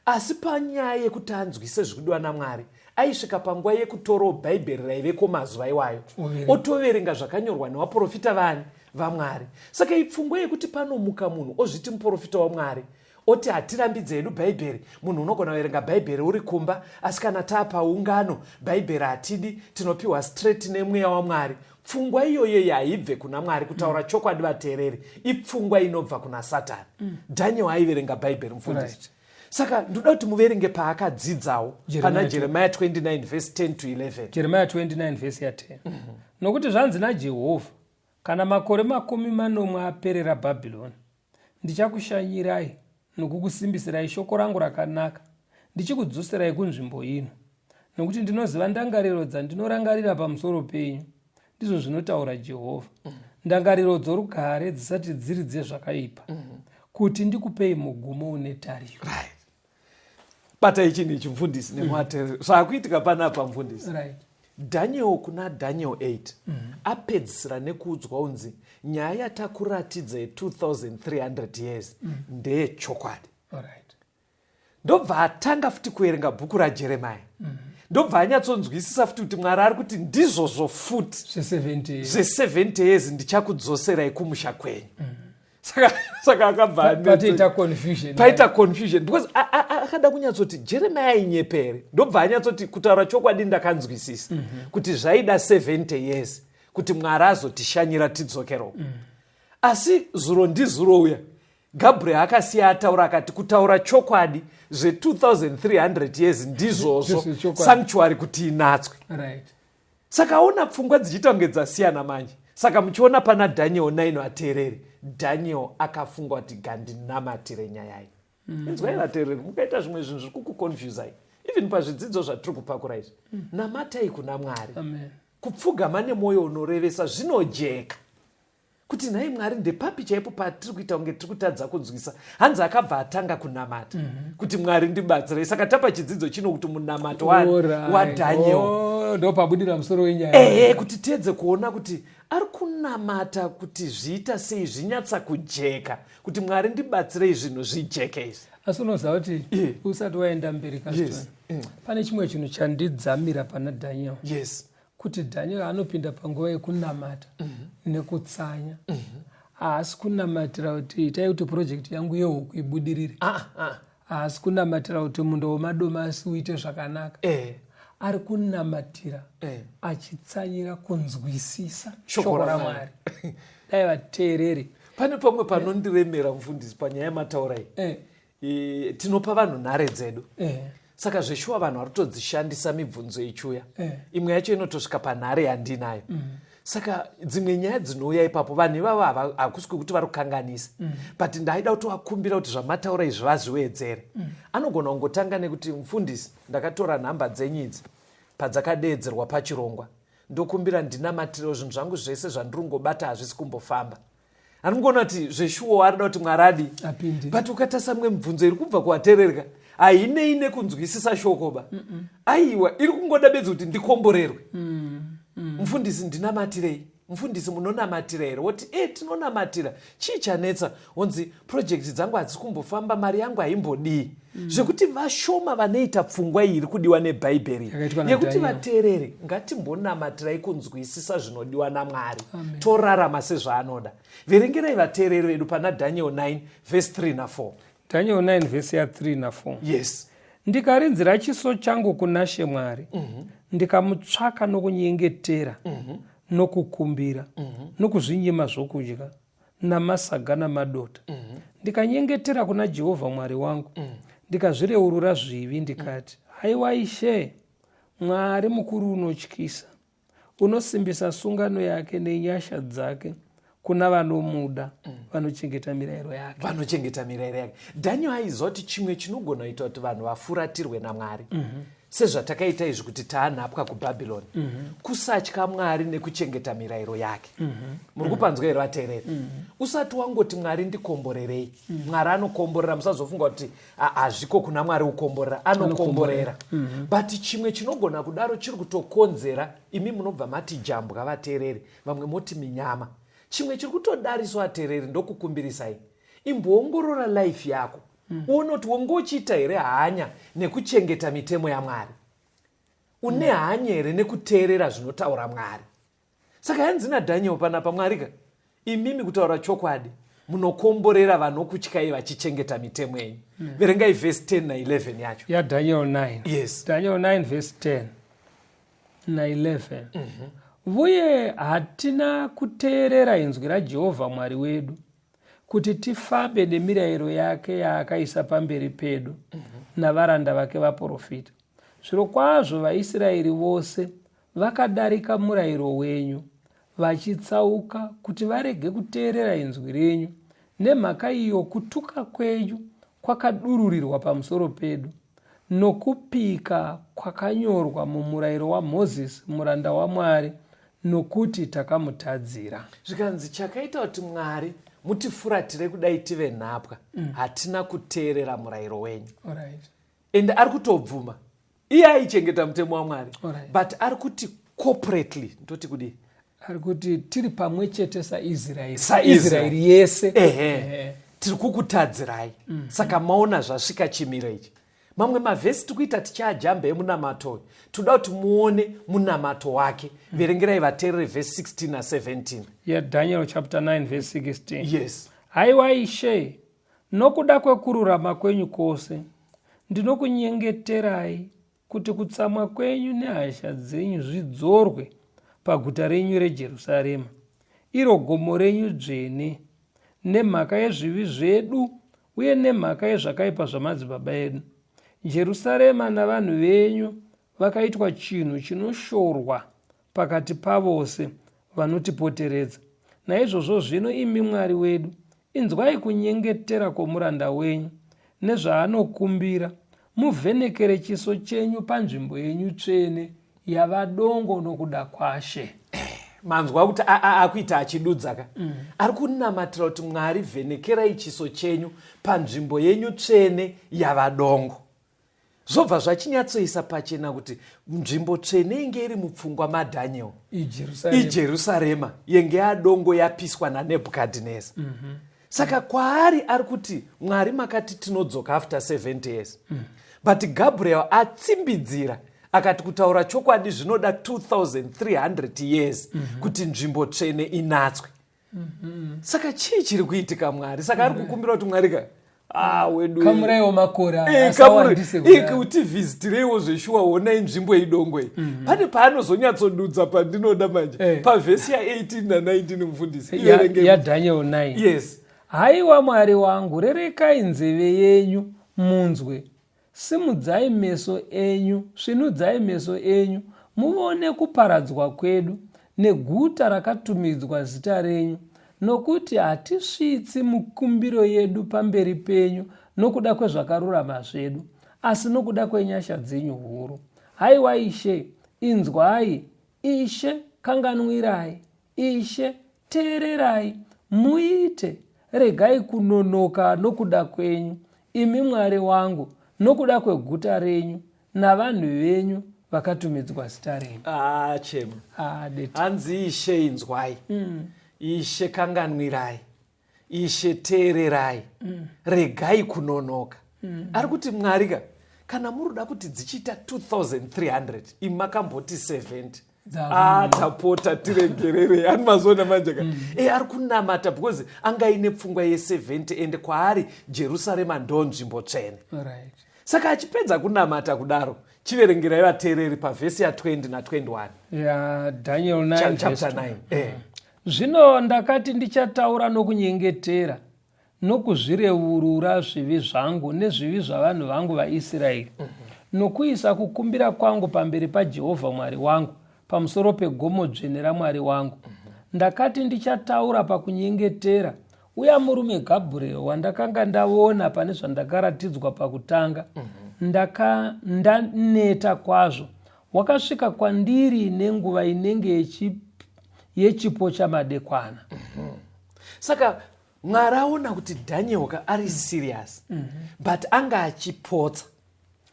asi panyaya yekuti anzwise zvichidiwa naMwari aisvika panguva yekutorawo bhaibheri raiveko mazuva iwayo otoverenga zvakanyorwa nevaprofita vani vaMwari. Saka ipfungwa yekuti panomuka munhu ozviti muprofita waMwari oti hatirambidze hedu bhaibheri, munhu unogona kuverenga bhaibheri uri kumba, asi kana taapaungano bhaibheri hatidi, tinopiwa straight nemweya waMwari. Pfungwa iyoyo haibve kuna Mwari. Kutaura chokwadi vateereri, ipfungwa inobva kuna Satani. Daniel aiverenga bhaibheri mufundisi. Saka ndoda kuti muverenge paakadzidzawo pana Jeremia 29 verse 10 to 11. Jeremia 29 verse ya 10. Nokuti zvanzi naJehovha, kana makore 40 aperera Bhabhiloni, ndichakushanyirai nokukusimbisirai shoko rangu rakanaka, ndichikudzoserai kunzvimbo ino, nokuti ndinoziva ndangariro dzandinorangarira pamusoro penyu, ndizvo zvinotaura Jehovha. Ndangariro dzorugare dzisati dziri dzezvakaipa, kuti ndikupei mugumo une tariro. Bata ichi ndichi mufundisi nemwateereri zvaakuitika panapa mufundisi. Daniel kuna Daniel 8 apedzisira nekuudzwa unzi nyaya yatakuratidza 2300 years ndeyechokwadi. Ndobva atanga futi kuverenga bhuku raJeremia, ndobva anyatsonzwisisa futi kuti Mwari ari kuti ndizvozvo futi zve70 years ndichakudzoserai kumusha kwenyu. Saka akabva paita confusion because akada kunyatsoti Jeremia inyepere. Ndobva anyatsoti kutaura chokwadi ndakanzwisisa kuti zvaida 70 years kuti Mwari azotishanyira tidzokero. Asi zuro ndizuro uya Gabriel akasiya ataura akati kutaura chokwadi zve2300 years ndizvozvo sanctuary kuti inatswe. Saka aona pfungwa dzichiita kunge dzasiyana manje. Saka muchiona pana Daniel 9 ateereri, Daniel akafunga kuti ngandinamatire nyaya iyi. Inzwai vateereri, mukaita zvimwe zvinhu zviri kukuconfusai even pazvidzidzo zvatiri kupakura izvi. Namatai kuna Mwari. Kupfugama nemwoyo unorevesa zvinojeka. kuti nhai Mwari ndepapi chaipo patiri kuita kunge tiri kutadza kunzwisa. Hanzi akabva atanga kunamata kuti Mwari ndibatsirei. Saka tapa chidzidzo chino kuti munamato waDaniel ndo pabudira musoro wenyaya kuti tiedze kuona kuti ari kunamata kuti zviita sei zvinyatsa kujeka, kuti Mwari ndibatsirei zvinhu zvijeke izvi. Asi unoziva kuti usati waenda mberi kasitoni, pane chimwe chinhu chandidzamira pana Daniel. Kuti Daniel anopinda panguva yekunamata nekutsanya, haasi kunamatira kuti itai kuti project yangu yehuku ibudirire, haasi kunamatira kuti mundo wemadomasi uite zvakanaka. Ari kunamatira achitsanyira kunzwisisa shoko raMwari. Dai vateereri, pane pamwe panondiremera mufundisi panyaya yemataura iyi. Tinopa vanhu nhare dzedu, saka zveshuwa vanhu vari kutodzishandisa mibvunzo ichiuya. Imwe yacho inotosvika panhare yandinayo. Saka dzimwe nyaya dzinouya ipapo vanhu ivavo hakusi kwekuti vari kukanganisa, but ndaida kuti wakumbira kuti zvamataura izvi vazviwedzere. Anogona kungotanga nekuti mufundisi, ndakatora nhamba dzenyu idzi padzakadeedzerwa pachirongwa, ndokumbira ndinamatirewo zvinhu zvangu zvese zvandiri kungobata hazvisi kumbofamba. Anongona kuti zveshuwa arida kuti Mwari adi, but ukatasa mwe mibvunzo iri kubva kuvateererwa hainei nekunzwisisa shokoba. Aiwa, iri kungoda bedzi kuti ndikomborerwe. Mufundisi ndinamatirei? Mufundisi munonamatira here? Woti tinonamatira. Chii chanetsa? Onzi project dzangu hadzisi kumbofamba, mari yangu haimbodii. Zvekuti vashoma vanoita pfungwa iyi iri kudiwa neBhaibheri yekuti vateerere ngatimbonamatirai kunzwisisa zvinodiwa naMwari, torarama sezvaanoda. Verengerai vateereri vedu pana Daniel 9 verse 3 na4. Daniel 9 verse 3 na4. Ndikarinzira chiso changu kuna She Mwari, ndikamutsvaka nokunyengetera, nokukumbira, nokuzvinyima zvokudya, namasaga namadota. Ndikanyengetera kuna Jehovha Mwari wangu, ndikazvireurura zvivi ndikati, haiwa Ishe, Mwari mukuru unotyisa, unosimbisa sungano yake nenyasha dzake kuna vanomuda, vanochengeta mirayiro yake. Daniel aizoti chimwe chinogona kuita kuti vanhu vafuratirwe naMwari. Sezvatakaita izvi kuti taanapwa kuBhabhironi, kusatya Mwari nekuchengeta mirayiro yake. Muri kupanzwa here vateereri? Usati wangoti Mwari ndikomborerei, Mwari anokomborera. Musazofunga kuti hazviko kuna Mwari kukomborera, anokomborera. But chimwe chinogona kudaro chiri kutokonzera, imi munobva mati jambwa vateereri, vamwe moti minyama. Chimwe chiri kutodariswa vateereri ndokukumbirisai, imboongorora life yako, uone kuti wongochiita here hanya nekuchengeta mitemo yaMwari, une hanya here nekuteerera zvinotaura Mwari. Saka hanzi naDhaniel panapa, Mwarika, imimi kutaura chokwadi munokomborera vanokutyai vachichengeta mitemo yenyu. Verengai verse 10 na 11 yacho yaDaniel 9. Daniel 9 verse 10 na 11. Uye hatina kuteerera inzwi raJehovha Mwari wedu, kuti tifambe nemirayiro yake yaakaisa pamberi pedu navaranda vake vaprofita. Zvirokwazvo vaIsraeri vose vakadarika murayiro wenyu, vachitsauka kuti varege kuteerera inzwi renyu. Nemhaka iyo kutuka kwenyu kwakadururirwa pamusoro pedu, nokupika kwakanyorwa mumurayiro waMozisi muranda waMwari, nokuti takamutadzira. Zvikanzi chakaita kuti Mwari mutifuratire kudai tive nhapwa, hatina kuteerera murayiro wenyu. Ende ari kutobvuma iye aichengeta mutemo waMwari, but ari kuti corporately, ndoti kudi ari kuti tiri pamwe chete saIsraeri yese, tiri kukutadzirai. Saka maona zvasvika chimiro ichi. Mamwe mavhesi tikuita tichaajambe emunamato, toda kuti muone munamato wake. Verengerai vateereri verse 16 na 17. Daniel chapter 9 verse 16. Haiwa Ishe, nokuda kwekururama kwenyu kwose, ndinokunyengeterai kuti kutsamwa kwenyu nehasha dzenyu zvidzorwe paguta renyu reJerusarema, iro gomo renyu dzvene, nemhaka yezvivi zvedu uye nemhaka yezvakaipa zvamadzibaba edu. Jerusarema navanhu venyu vakaitwa chinhu chinoshorwa pakati pavose vanotipoteredza. Naizvozvo zvino, imi Mwari wedu, inzwai kunyengetera kwomuranda wenyu nezvaanokumbira. Muvhenekere chiso chenyu panzvimbo yenyu tsvene yavadongo nokuda kwaShe. manzwa kuti akuita achidudza ka ari kunamatira kuti Mwari vhenekerai chiso chenyu panzvimbo yenyu tsvene yavadongo. Zvobva zvachinyatsoisa pachena kuti nzvimbo tsvene inge iri mupfungwa maDhaniel iJerusarema yenge yadongo yapiswa naNebhukadhineza. Saka kwaari ari kuti Mwari makati tinodzoka after 70 years. But Gabriel atsimbidzira akati kutaura chokwadi zvinoda 2300 years kuti nzvimbo tsvene inatswe. Saka chii chiri kuitika Mwari? Saka ari kukumbira kuti Mwari wedu kamurewo makora asawandise kuti vizitirewo zveshuwa onai nzvimbo idongo iyi. Pane paanozonyatsodudza pandinoda manje pavhesi ya18 na19 mufundisi ya Daniel 9. Yes. Haiwa Mwari wangu, rerekai nzeve yenyu munzwe, simudzai meso enyu, svinudzai meso enyu, muone kuparadzwa kwedu neguta rakatumidzwa zita renyu, nokuti hatisvitsi mukumbiro yedu pamberi penyu nokuda kwezvakarurama zvedu, asi nokuda kwenyasha dzenyu huru. Haiwa Ishe, inzwai. Ishe, kanganwirai. Ishe, teererai. Muite, regai kunonoka nokuda kwenyu, imi Mwari wangu, nokuda kweguta renyu navanhu venyu vakatumidzwa zita renyu. Chema. Hanzi Ishe inzwai. Ishe kanganwirai. Ishe teererai. Regai kunonoka. Ari kuti Mwari kana muruda kuti dzichita 2300 imi makamboti 70. Tapota tiregerere. Ani mazona manje ari kunamata because angaine pfungwa ye70 ende kwaari Jerusalema ndo nzvimbo tsvene. Right. Saka achipedza kunamata kudaro, chiverengerai vateereri pavhesi ya20 na21 ya Daniel 9 chapter 9. Zvino ndakati ndichataura nokunyengetera nokuzvireurura zvivi zvangu nezvivi zvavanhu vangu vaIsraeri, nokuisa kukumbira kwangu pamberi paJehovha Mwari wangu pamusoro pegomo dzvene raMwari wangu. Ndakati ndichataura pakunyengetera, uya murume Gabriel wandakanga ndaona pane zvandakaratidzwa pakutanga, ndaneta kwazvo. Wakasvika kwandiri nenguva inenge yechipo chamadekwana. Saka Mwari aona kuti Daniel ari serious, but anga achipotsa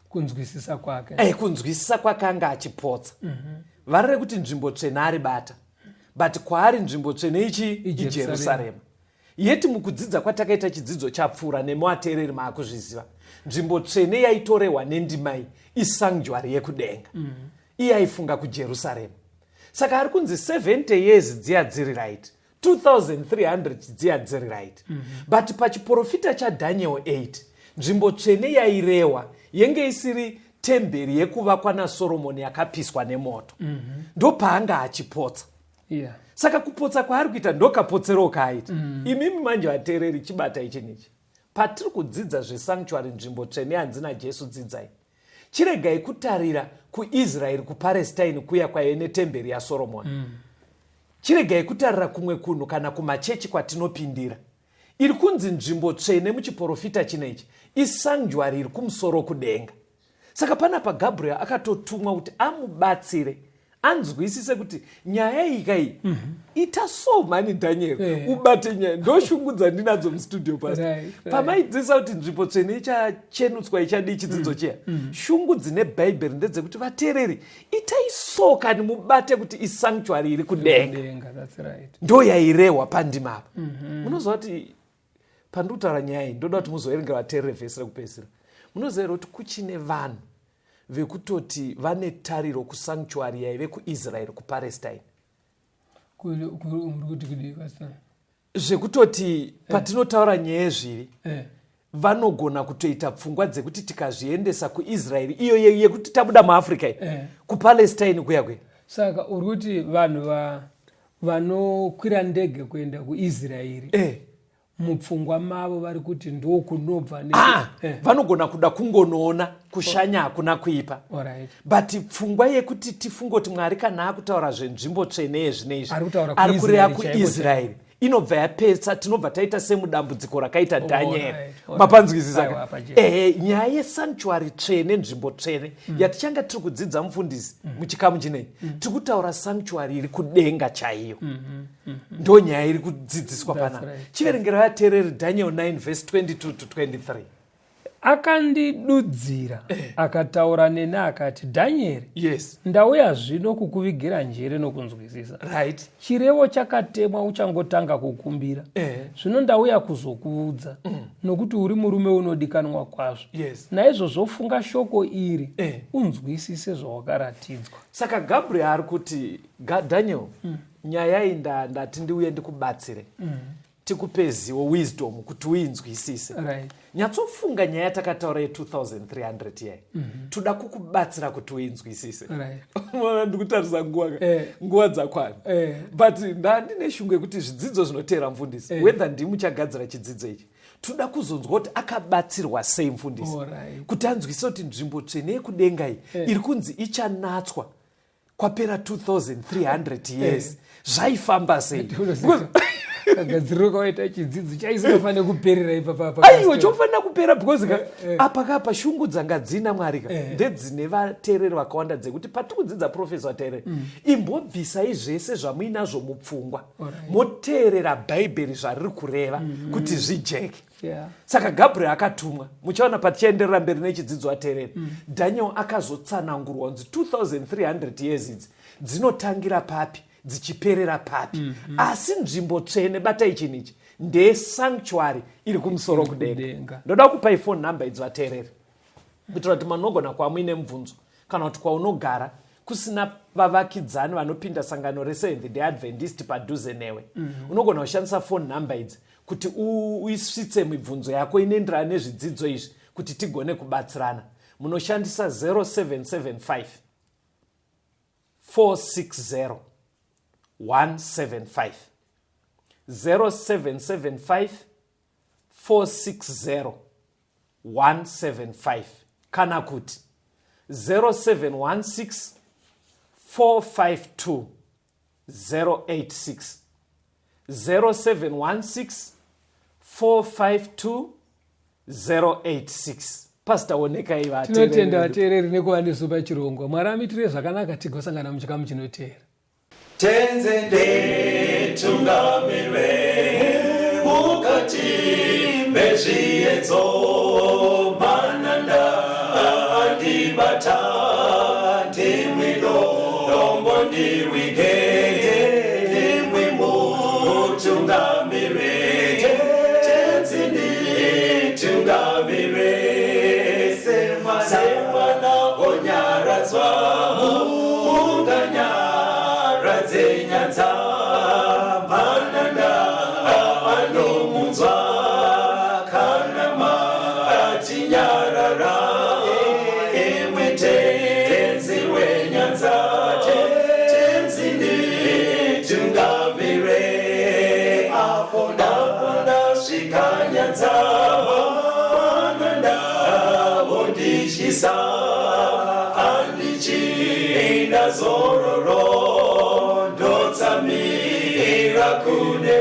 kunzwisisa kwake. Kunzwisisa kwake anga achipotsa. Varere kuti nzvimbo tsvene ari bata, but kwaari nzvimbo tsvene iJerusarema. Yeti mukudzidza kwatakaita chidzidzo chapfuura nemuateereri maakuzviziva, nzvimbo tsvene yaitorehwa nendimai isanctuary yekudenga. Iye aifunga kuJerusarema. Saka ari kunzi 70 years dziya dziri right, 2300 dziya dziri right. But pachiprofita chaDaniel 8 nzvimbo tsvene yairehwa yenge isiri temberi yekuvakwa naSoromoni yakapiswa nemoto. Ndo paanga achipotsa. Saka kupotsa kwaari kuita ndokapotsero kaaita. Imimi manje vateereri chibata ichi nechi. Patiri kudzidza zvesanctuary nzvimbo tsvene yanzi naJesu dzidzai. Chiregai kutarira kuIsraeri kuPalestine kuya kwaive netemberi yaSoromoni. Chiregai kutarira kumwe kunhu kana kumachechi kwatinopindira. Iri kunzi nzvimbo tsvene muchiprofita chinechi isanctuary iri kumusoro kudenga. Saka panapa Gabriel akatotumwa kuti amubatsire anzwisise kuti nyaya iyi ita so mani Daniel ubate nyaya ndoshungudza ndinadzo mustudio pastor. Pamaidzisa kuti nzvimbo tsvene ichachenutswa ichadi chidzidzo cheya. Shungu dzine Bible ndedzekuti vateereri itai so kani mubate kuti isanctuary iri kudenga. That's right. Ndo yairehwa pandima apa. Munozwa kuti pandutaura nyaya iyi ndoda kuti muzoerengera vateereri vhesi rekupedzisira. Munoziva kuti kuchine vanhu vekutoti vane tariro kusanctuary yaive kuIsraeri kuPalestine. Zvekutoti patinotaura nyaya zvivi vanogona kutoita pfungwa dzekuti tikazviendesa kuIsraeri iyo yekuti tabuda muAfrica kuPalestine kuya. Saka uri kuti vanhu vanokwira ndege kuenda kuIsraeri mupfungwa mavo vari kuti ndo kunobva vanogona kuda kungonoona kushanya hakuna kuipa. But pfungwa yekuti tifungoti Mwari kana akutaura zvenzvimbo tsvene yezvino izvi ari kureva kuIsraeri inobva yapetsa, tinobva taita semudambudziko rakaita Daniel. Alright. Mapanzwisisa. Aiwa, nyaya yesanctuary tsvene, nzvimbo tsvene yatichanga tiri kudzidza mufundisi muchikamu chinei, tiri kutaura sanctuary iri kudenga chaiyo. Ndo nyaya iri kudzidziswa panapa. Chiverengero yateereri Daniel 9 verse 22 to 23. Akandidudzira akataura neni akati, Dhanieri, Yes. ndauya zvino kukuvigira njere nokunzwisisa. Right. Chirevo chakatemwa uchangotanga kukumbira. Zvino ndauya kuzokuudza nokuti uri murume unodikanwa kwazvo. Yes. Naizvozvo funga shoko iri unzwisise zvawakaratidzwa. Saka Gabriel ari kuti, Daniel, nyaya iyi ndati ndiuye ndikubatsire. Tikupe zivo, wisdom, kuti uinzwisise. Right. Nyatsofunga nyaya takataura ye2300 yai. Toda kukubatsira kuti uinzwisise. Right. Ndikutarisa nguva dzakwana. But ndine shungu yekuti zvidzidzo zvinoteera mufundisi, whether ndimuchagadzira chidzidzo ichi, toda kuzonzwa kuti akabatsirwa sei mufundisi. Kuti anzwisise kuti nzvimbo tsvene yekudenga iyi iri kunzi ichanatwa kwapera 2300 years. Zvaifamba sei? Kagadziriro kawaita chidzidzo chaisingafanira kuperera ipapa. Aiwa, chofanira kupera because apa kapa shungu dzanga dzina Mwarika ndedzine vateereri vakawanda dzekuti patikudzidza profesa vateereri imbobvisai zvese zvamuinazvo mupfungwa moteerera bhaibheri zvariri kureva kuti zvijeke. Saka Gabriel akatumwa, muchaona patichaenderera mberi nechidzidzo vateereri, Daniel akazotsanangurwa kunzi 2300 years idzi dzinotangira papi dzichiperera papi. Asi nzvimbo tsvene, bata ichinichi, ndesanctuary iri kumusoro kudenga. Ndoda kupai phone number idzi vateereri, kuitira kuti manogona kwa muine mubvunzo kana kuti kwaunogara kusina vavakidzani vanopinda sangano reSeventh Day Adventist padhuze newe. Unogona kushandisa phone number idzi kuti uisvitse mibvunzo yako inoenderana nezvidzidzo izvi kuti tigone kubatsirana. Munoshandisa 0775 460 175, 0775 460 175, kana kuti 0716 452 086, 0716 452 086. Pastor Oneka iva tinotenda vateereri nekuva nezuva chirongwa. Mwari amitire zvakanaka tigosangana muchikamu chinoteera. Tenzende tungamire mukati mezviedzo mananda andibata ndimwino nombo ndiwike ndimwimu tungamire tenzende tungamire semana onyaradzwa zenyanza mananda anomunzwa kana matinyarara emwete tenzi wenyanza tenzini tungamire apo ndasvika nyanza mananda vondishisa andichienda zororo Mira kune